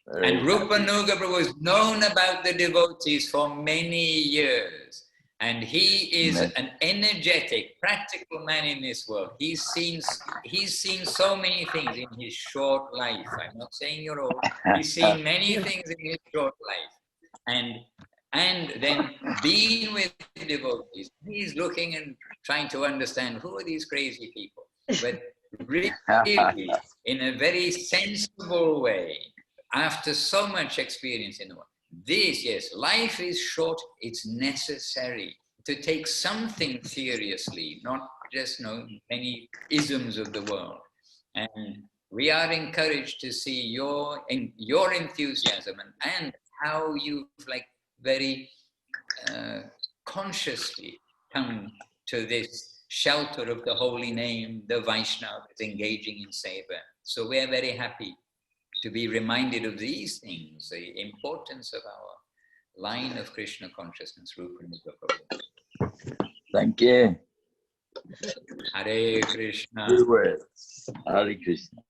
And Rupanuga Prabhu is known about the devotees for many years. And he is an energetic, practical man in this world. He's seen so many things in his short life. I'm not saying you're old. He's seen many things in his short life. And then being with devotees, he's looking and trying to understand who are these crazy people. But really, in a very sensible way, after so much experience in the world. This, yes, life is short, it's necessary to take something seriously, not just many isms of the world. And we are encouraged to see your enthusiasm and how you've very consciously come to this shelter of the holy name, the Vaishnavas engaging in seva. So we're very happy to be reminded of these things, the importance of our line of Krishna consciousness, Rupa Nuga Prabhu. Thank you. Hare Krishna. Hare Krishna.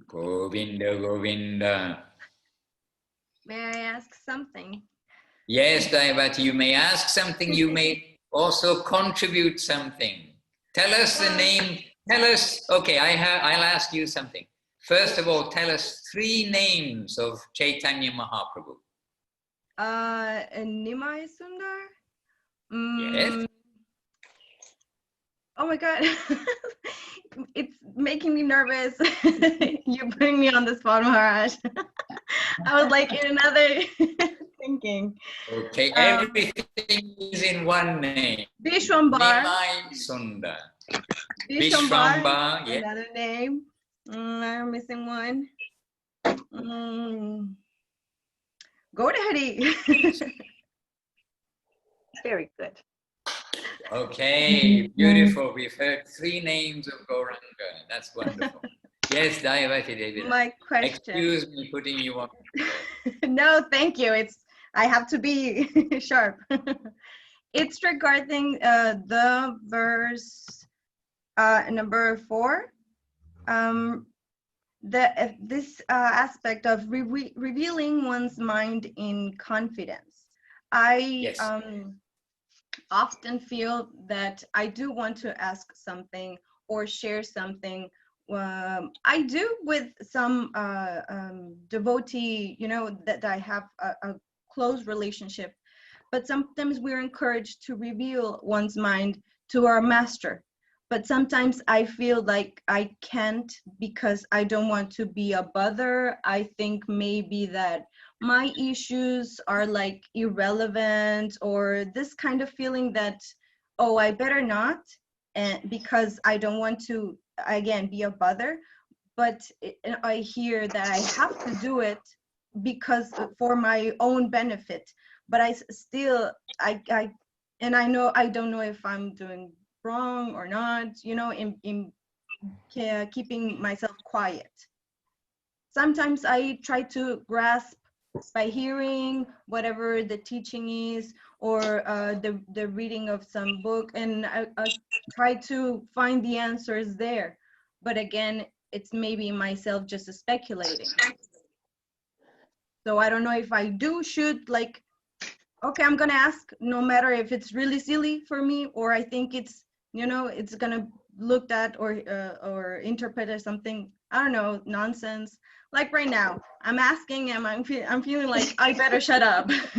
Govinda, Govinda. May I ask something? Yes, Dayavati, you may ask something. You may also contribute something. Tell us the name. Tell us. Okay, I'll ask you something. First of all, tell us 3 names of Chaitanya Mahaprabhu. Nimai Sundar. Yes. Oh my God. It's making me nervous. You're putting me on the spot, Maharaj. I was like in another thinking. Okay, everything is in one name. Vishwambar. Nimai Sundar. Vishwambar. Yes. Another name. I'm missing one. Godhari. Very good. Okay, beautiful. We've heard 3 names of Gauranga. That's wonderful. Yes, Dayavati Devi. My question. Excuse me putting you on. No, thank you. I have to be sharp. It's regarding the verse number 4. This aspect of revealing one's mind in confidence. Yes. Often feel that I do want to ask something or share something. I do with some devotee, that I have a close relationship, but sometimes we're encouraged to reveal one's mind to our master. But sometimes I feel like I can't because I don't want to be a bother. I think maybe that my issues are irrelevant, or this kind of feeling that, oh, I better not, and because I don't want to, again, be a bother. But I hear that I have to do it because for my own benefit. But I still, and I know, I don't know if I'm doing wrong or not, in keeping myself quiet. Sometimes I try to grasp by hearing whatever the teaching is, or the reading of some book, and I try to find the answers there. But again, it's maybe myself just speculating. So I don't know if I should okay, I'm gonna ask no matter if it's really silly for me, or I think it's, it's gonna looked at or interpret as something, I don't know, nonsense. Like right now, I'm asking him, I'm feeling like I better shut up, That's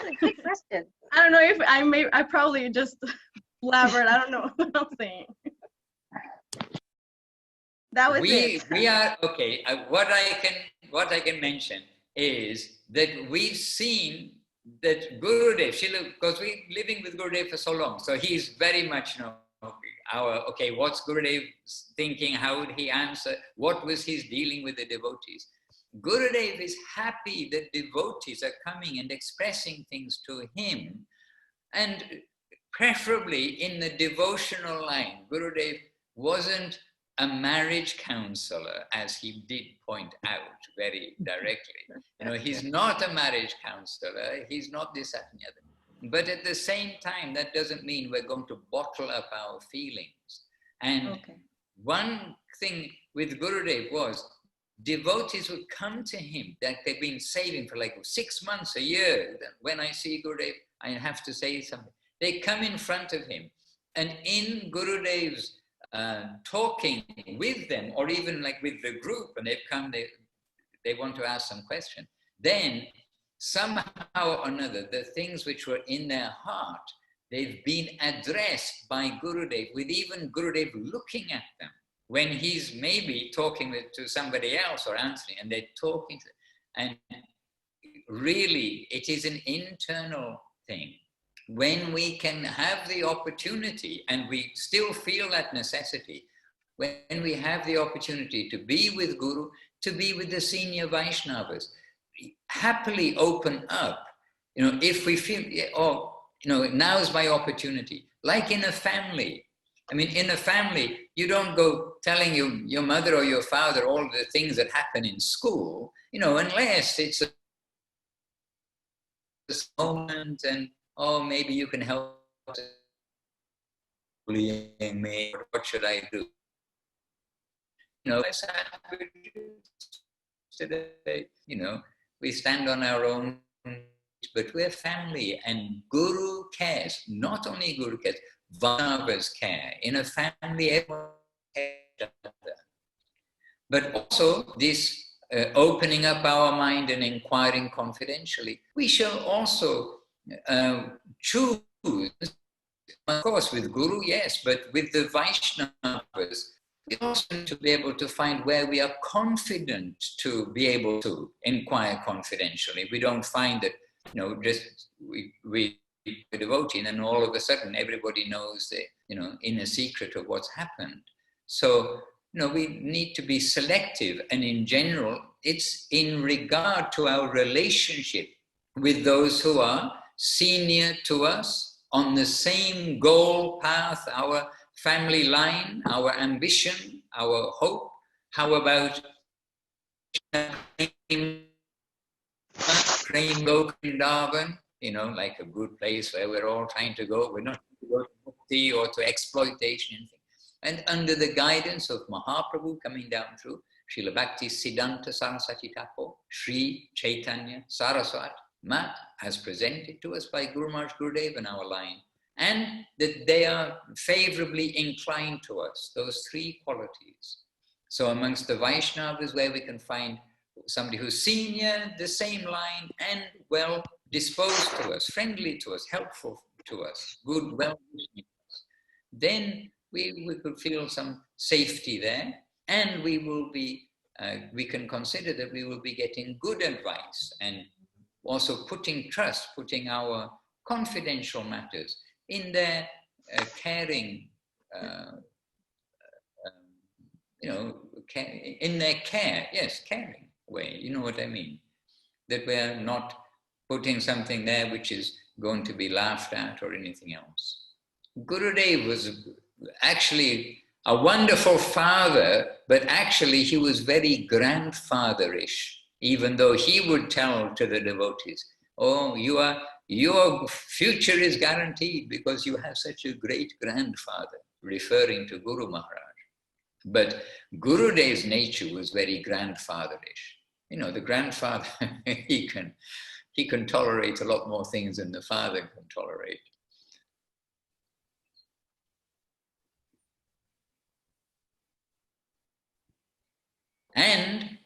a good question. I don't know if I probably just blabbered. I don't know what I'm saying. That was it. We are okay. What I can mention is that we've seen that Gurudev, Srila, because we're living with Gurudev for so long, so he's very much what's Gurudev's thinking, how would he answer, what was his dealing with the devotees. Gurudev is happy that devotees are coming and expressing things to him, and preferably in the devotional line. Gurudev wasn't a marriage counselor, as he did point out very directly. He's not a marriage counselor, he's not this, that, and the other. But at the same time, that doesn't mean we're going to bottle up our feelings. And one thing with Gurudev was, devotees would come to him that they've been saving for 6 months, a year. When I see Gurudev, I have to say something. They come in front of him, and in Gurudev's talking with them, or even with the group, and they've come, they want to ask some question, then somehow or another, the things which were in their heart, they've been addressed by Gurudev, with even Gurudev looking at them when he's maybe talking to somebody else or answering, and they're talking to, and really, it is an internal thing. When we can have the opportunity, and we still feel that necessity, when we have the opportunity to be with Guru, to be with the senior Vaishnavas, happily open up, if we feel, now is my opportunity. Like in a family. I mean, in a family, you don't go telling your mother or your father all the things that happen in school, unless it's a moment and, maybe you can help bullying me, what should I do? Today, we stand on our own, but we're family, and Guru cares. Not only Guru cares, Vaishnavas care. In a family, everyone cares. But also this opening up our mind and inquiring confidentially. We shall also choose, of course, with Guru, yes, but with the Vaishnavas, we also need to be able to find where we are confident to be able to inquire confidentially. We don't find that, just we a devotee, and then all of a sudden everybody knows the, inner secret of what's happened. So, we need to be selective, and in general, it's in regard to our relationship with those who are senior to us, on the same goal path, our family line, our ambition, our hope. How about Vrindavan, like a good place where we're all trying to go. We're not trying to go to mukti or to exploitation. And under the guidance of Mahaprabhu coming down through Srila Bhakti Siddhanta Saraswati Thakur, Sri Chaitanya Saraswat Mat, as presented to us by Guru Maharaj Gurudev in our line, and that they are favorably inclined to us, those three qualities. So amongst the Vaishnavas, where we can find somebody who's senior, the same line, and well disposed to us, friendly to us, helpful to us, good, well-wishing to us, then we could feel some safety there, and we will be, we can consider that we will be getting good advice, and also putting trust, putting our confidential matters in their caring, in their care, yes, caring way, you know what I mean? That we're not putting something there which is going to be laughed at or anything else. Gurudev was actually a wonderful father, but actually he was very grandfatherish, even though he would tell to the devotees, oh, your future is guaranteed because you have such a great grandfather, referring to Guru Maharaj. But Gurudev's nature was very grandfatherish. The grandfather, he can tolerate a lot more things than the father can tolerate. And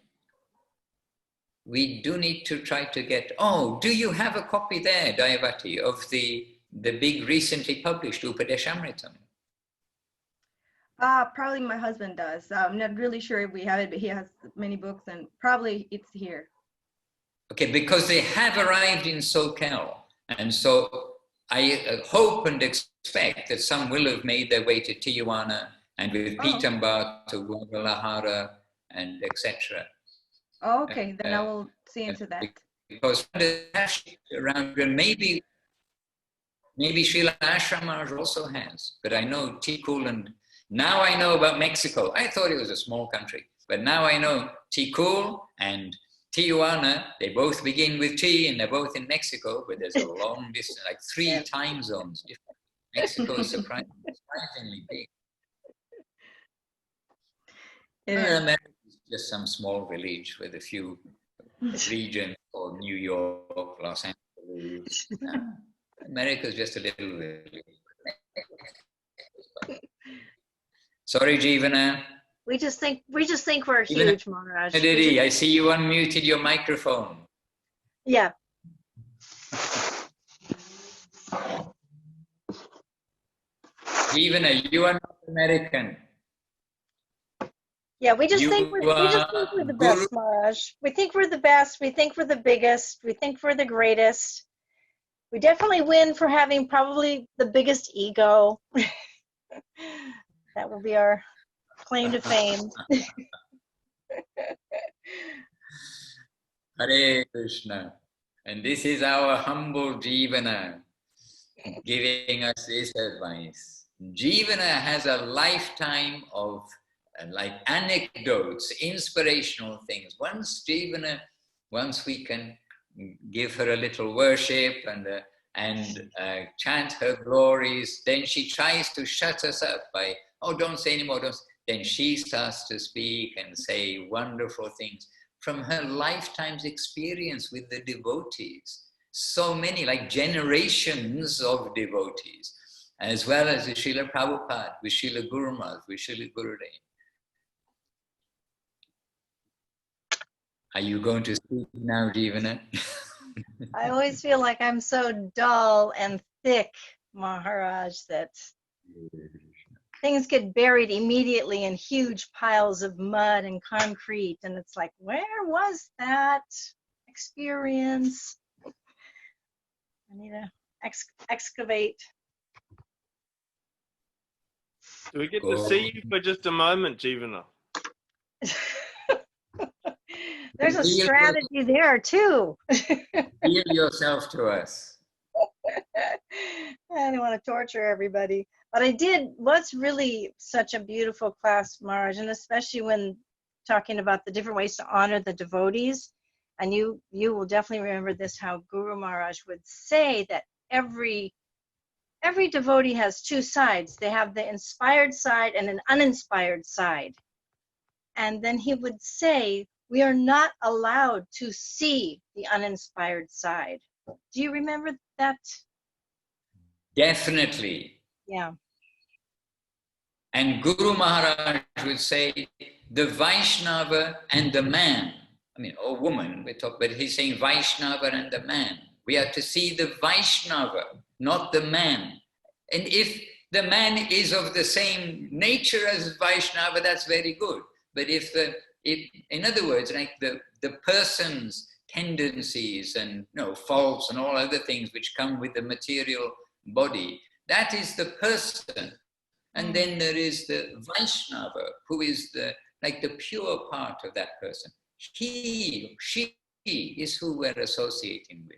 we do need to try to get, do you have a copy there, Dayavati, of the big recently published Upadeśāmṛta? Probably my husband does. I'm not really sure if we have it, but he has many books, and probably it's here. Okay, because they have arrived in SoCal, and so I hope and expect that some will have made their way to Tijuana, and with Pitambah to Guadalajara, and etc. Oh, okay, then I will see into that. Because around, maybe Srila Ashram also has, but I know Tikul, and now I know about Mexico. I thought it was a small country, but now I know Tikul and Tijuana, they both begin with T, and they're both in Mexico, but there's a long distance, like 3 time zones different. Mexico is surprisingly big. America is just some small village with a few regions, or New York, Los Angeles. America is just a little village. Sorry, Jeevana. We just think we're huge, Maharaj. Didi, I see you unmuted your microphone. Yeah. Jeevana, you are not American. Yeah, we just think we're the best, Maharaj. We think we're the best. We think we're the biggest. We think we're the greatest. We definitely win for having probably the biggest ego. That will be our claim to fame. Hare Krishna. And this is our humble Jivana giving us this advice. Jivana has a lifetime of like anecdotes, inspirational things. Once we can give her a little worship and chant her glories, then she tries to shut us up by, oh, don't say anymore. Then she starts to speak and say wonderful things from her lifetime's experience with the devotees. So many, like generations of devotees, as well as with Srila Prabhupada, with Srila Guru Maharaj, with Srila Gurudev. Are you going to speak now, Jivana? I always feel like I'm so dull and thick, Maharaj, that things get buried immediately in huge piles of mud and concrete. And it's like, where was that experience? I need to excavate. Do we get to see you for just a moment, Jivana? There's a strategy there too. Feel yourself to us. I don't want to torture everybody, but I did. What's really such a beautiful class, Maharaj, and especially when talking about the different ways to honor the devotees. And you will definitely remember this, how Guru Maharaj would say that every devotee has two sides. They have the inspired side and an uninspired side. And then he would say, we are not allowed to see the uninspired side. Do you remember that? Definitely. Yeah. And Guru Maharaj would say, the Vaishnava and the man, I mean, or woman, but he's saying Vaishnava and the man. We are to see the Vaishnava, not the man. And if the man is of the same nature as Vaishnava, that's very good. But if in other words, like the person's tendencies and faults and all other things which come with the material body, that is the person. And then there is the Vaishnava, who is the pure part of that person. She is who we're associating with.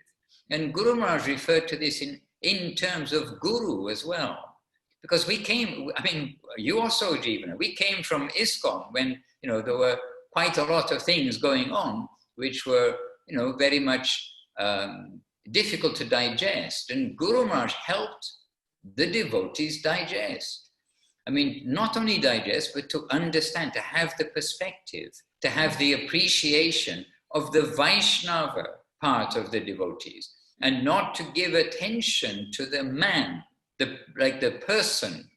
And Guru Maharaj referred to this in terms of guru as well. Because we came, I mean, you also, Jivana, we came from ISKCON when, there were quite a lot of things going on which were, very much difficult to digest. And Guru Maharaj helped the devotees digest. I mean, not only digest, but to understand, to have the perspective, to have the appreciation of the Vaishnava part of the devotees, and not to give attention to the man, the person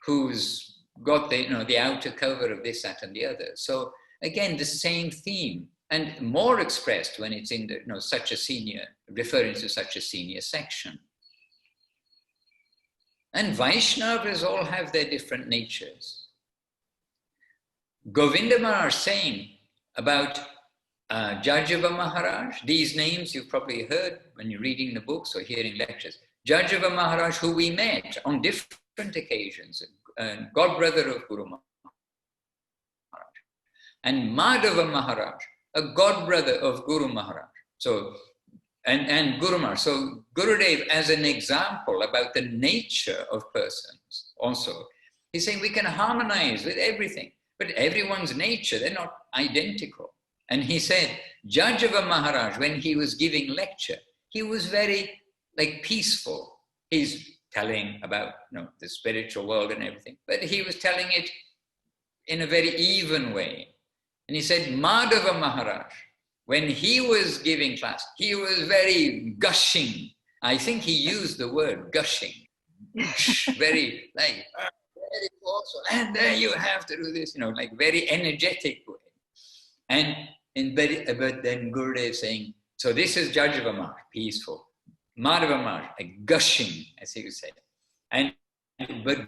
who's got the outer cover of this, that, and the other. So again, the same theme, and more expressed when it's in such a senior, referring to such a senior section. And Vaishnavas all have their different natures. Govinda Maharaj saying about Jajava Maharaj, these names you've probably heard when you're reading the books or hearing lectures. Jajava Maharaj, who we met on different occasions, godbrother of Guru Maharaj. And Madhava Maharaj, a godbrother of Guru Maharaj. So, and Guru Maharaj. So Gurudev as an example about the nature of persons also. He's saying we can harmonize with everything, but everyone's nature, they're not identical. And he said, Jajava Maharaj, when he was giving lecture, he was very peaceful. He's telling about the spiritual world and everything, but he was telling it in a very even way. And he said, Madhava Maharaj, when he was giving class, he was very gushing. I think he used the word gushing. Very very forceful. And then you have to do this, very energetic way. But then Gurudev saying, so this is Jajava Maharaj, peaceful. Madhava Maharaj, gushing, as he would say. But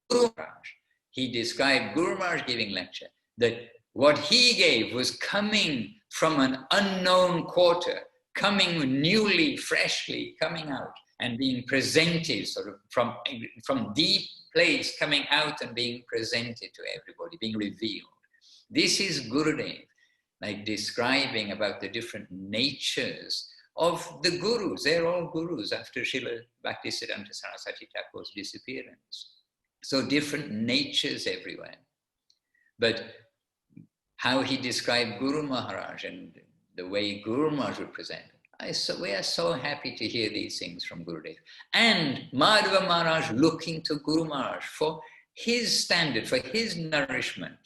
Guru Maharaj, he described Guru Maharaj giving lecture that what he gave was coming from an unknown quarter, coming newly, freshly coming out and being presented sort of from deep place, coming out and being presented to everybody, being revealed. This is Gurudev, like describing about the different natures of the gurus. They're all gurus after Srila Bhaktisiddhanta Saraswati Thakur's disappearance. So different natures everywhere. But how he described Guru Maharaj and the way Guru Maharaj would present, we are so happy to hear these things from Gurudev. And Madhava Maharaj looking to Guru Maharaj for his standard, for his nourishment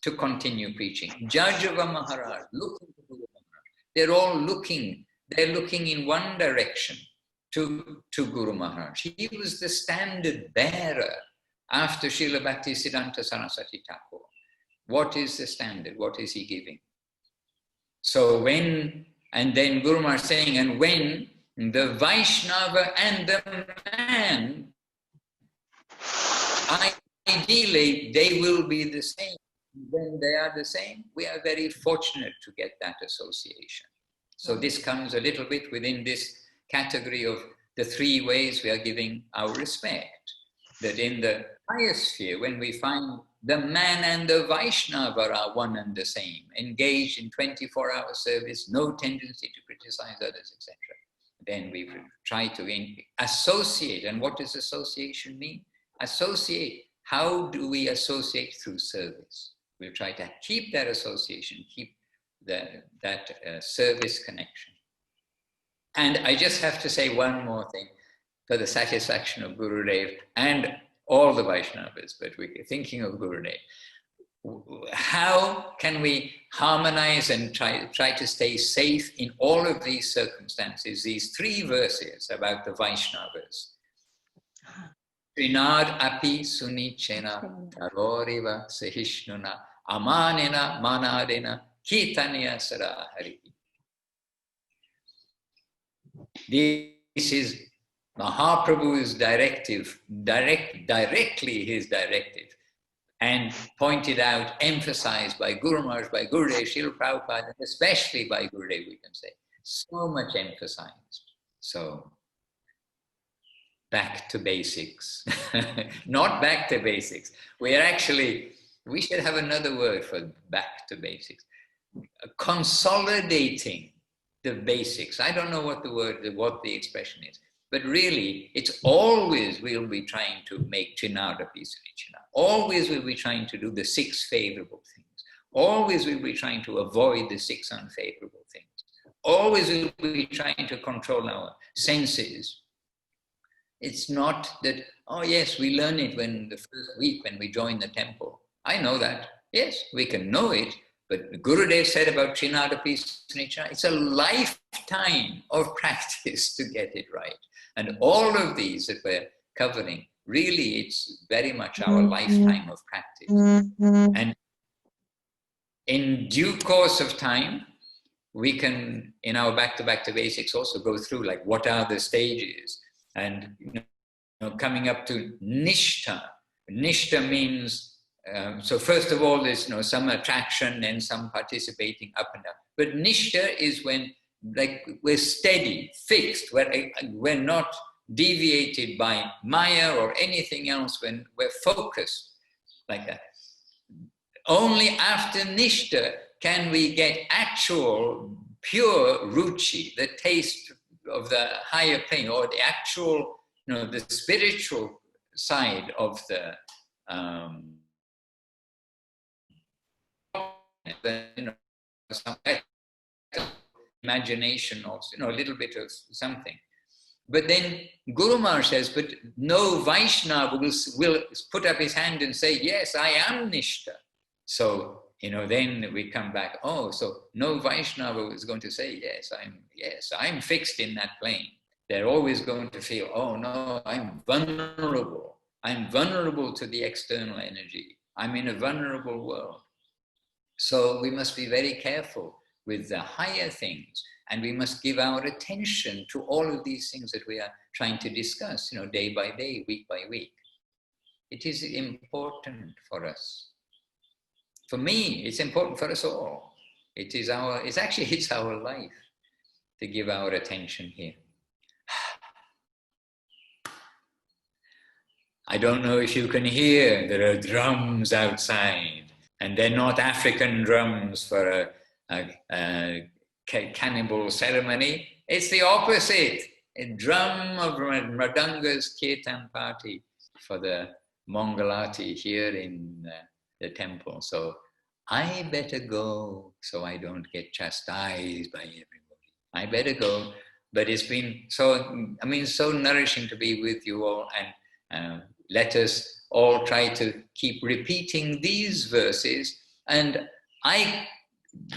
to continue preaching. Jajava Maharaj looking to Guru Maharaj. They're all looking, they're looking in one direction to Guru Maharaj. He was the standard bearer after Srila Bhaktisiddhanta Saraswati Thakur. What is the standard? What is he giving? So and then Guru Maharaj saying, and when the Vaishnava and the man, ideally they will be the same. When they are the same, we are very fortunate to get that association. So this comes a little bit within this category of the three ways we are giving our respect. That in the higher sphere, when we find the man and the Vaishnava are one and the same, engaged in 24-hour service, no tendency to criticize others, etc. Then we try to associate. And what does association mean? Associate. How do we associate? Through service. We'll try to keep that association, keep that service connection. And I just have to say one more thing for the satisfaction of Gurudev and all the Vaishnavas, but we're thinking of Gurudev. How can we harmonize and try to stay safe in all of these circumstances? These three verses about the Vaishnavas. Trinad api sunichena tavoriva sahishnuna amanena manadena kitanya sarahari. This is Mahaprabhu's directive, directly his directive, and pointed out, emphasized by Guru Maharaj, by Gurudev, Srila Prabhupada, and especially by Gurudev, we can say. So much emphasized. So, back to basics. Not back to basics. We should have another word for back to basics. Consolidating the basics. I don't know what the expression is. But really, it's always we'll be trying to make Chinada Pisanichina. Always we'll be trying to do the 6 favorable things. Always we'll be trying to avoid the 6 unfavorable things. Always we'll be trying to control our senses. It's not that, oh yes, we learn it when the first week when we join the temple. I know that. Yes, we can know it. But Gurudev said about Chinada Pisanichina, it's a lifetime of practice to get it right. And all of these that we're covering, really it's very much our lifetime of practice. And in due course of time, we can, in our back to basics, also go through like what are the stages. And coming up to Nishtha. Nishtha means, so first of all, there's some attraction and some participating up and down. But Nishtha is when we're steady, fixed, we're not deviated by Maya or anything else, when we're focused like that. Only after Nishtha can we get actual pure ruchi, the taste of the higher plane, or the actual, the spiritual side of the imagination, also, a little bit of something. But then Guru Maharaj says, but no Vaishnava will put up his hand and say, yes, I am Nishtha. So, then we come back, so no Vaishnava is going to say, yes, I'm fixed in that plane. They're always going to feel, oh no, I'm vulnerable. I'm vulnerable to the external energy. I'm in a vulnerable world. So we must be very careful with the higher things, and we must give our attention to all of these things that we are trying to discuss, day by day, week by week. It is important for us. For me, it's important for us all. It's our life to give our attention here. I don't know if you can hear, there are drums outside, and they're not African drums for a cannibal ceremony. It's the opposite. A drum of Mridanga's kirtan party for the Mangalati here in the temple. So I better go so I don't get chastised by everybody. I better go. But it's been so nourishing to be with you all, and let us all try to keep repeating these verses. And I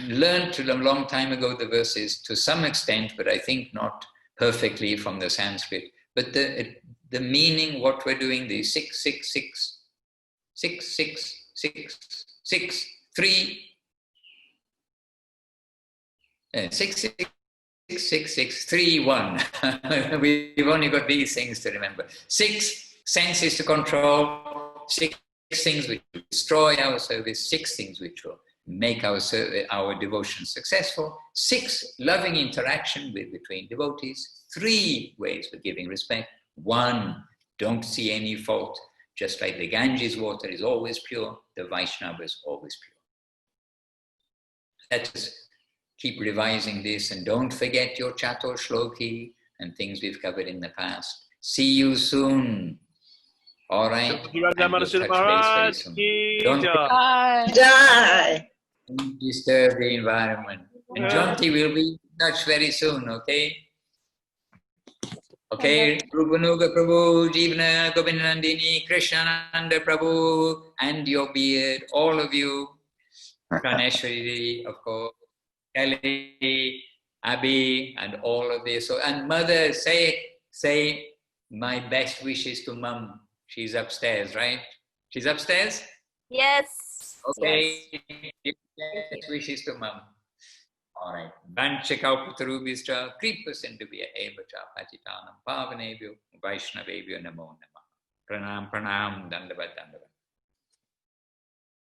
learned a long time ago the verses to some extent, but I think not perfectly from the Sanskrit. But the meaning, what we're doing, the 6, 6, 6, 6, 6, 6, 6, 3, 6, 6, 6, 6, 3, 1. We've only got these things to remember. 6 senses to control, 6 things which will destroy our service, 6 things which will make our devotion successful, 6 loving interaction between devotees, 3 ways for giving respect, 1, don't see any fault, just like the Ganges water is always pure, the Vaishnava is always pure. Let us keep revising this, and don't forget your Chatur Shloki and things we've covered in the past. See you soon. All right. Don't disturb the environment. And Jonty will be in touch very soon, okay? Okay, Rupanuga Prabhu, Jivana, Govindandini, Krishnananda Prabhu, and your beard, all of you, Praneshwari, of course, Kelly, Abhi, and all of this. So, and mother, say my best wishes to Mum. She's upstairs, right? She's upstairs? Yes. Okay. Yes. Best wishes to Mum. All right. Vanchakalpatarubhischa kripasindhubhya evacha patitanam pavanebhyo vaishnavebhyo namo namah. Pranam, pranam, dandavat, dandavat.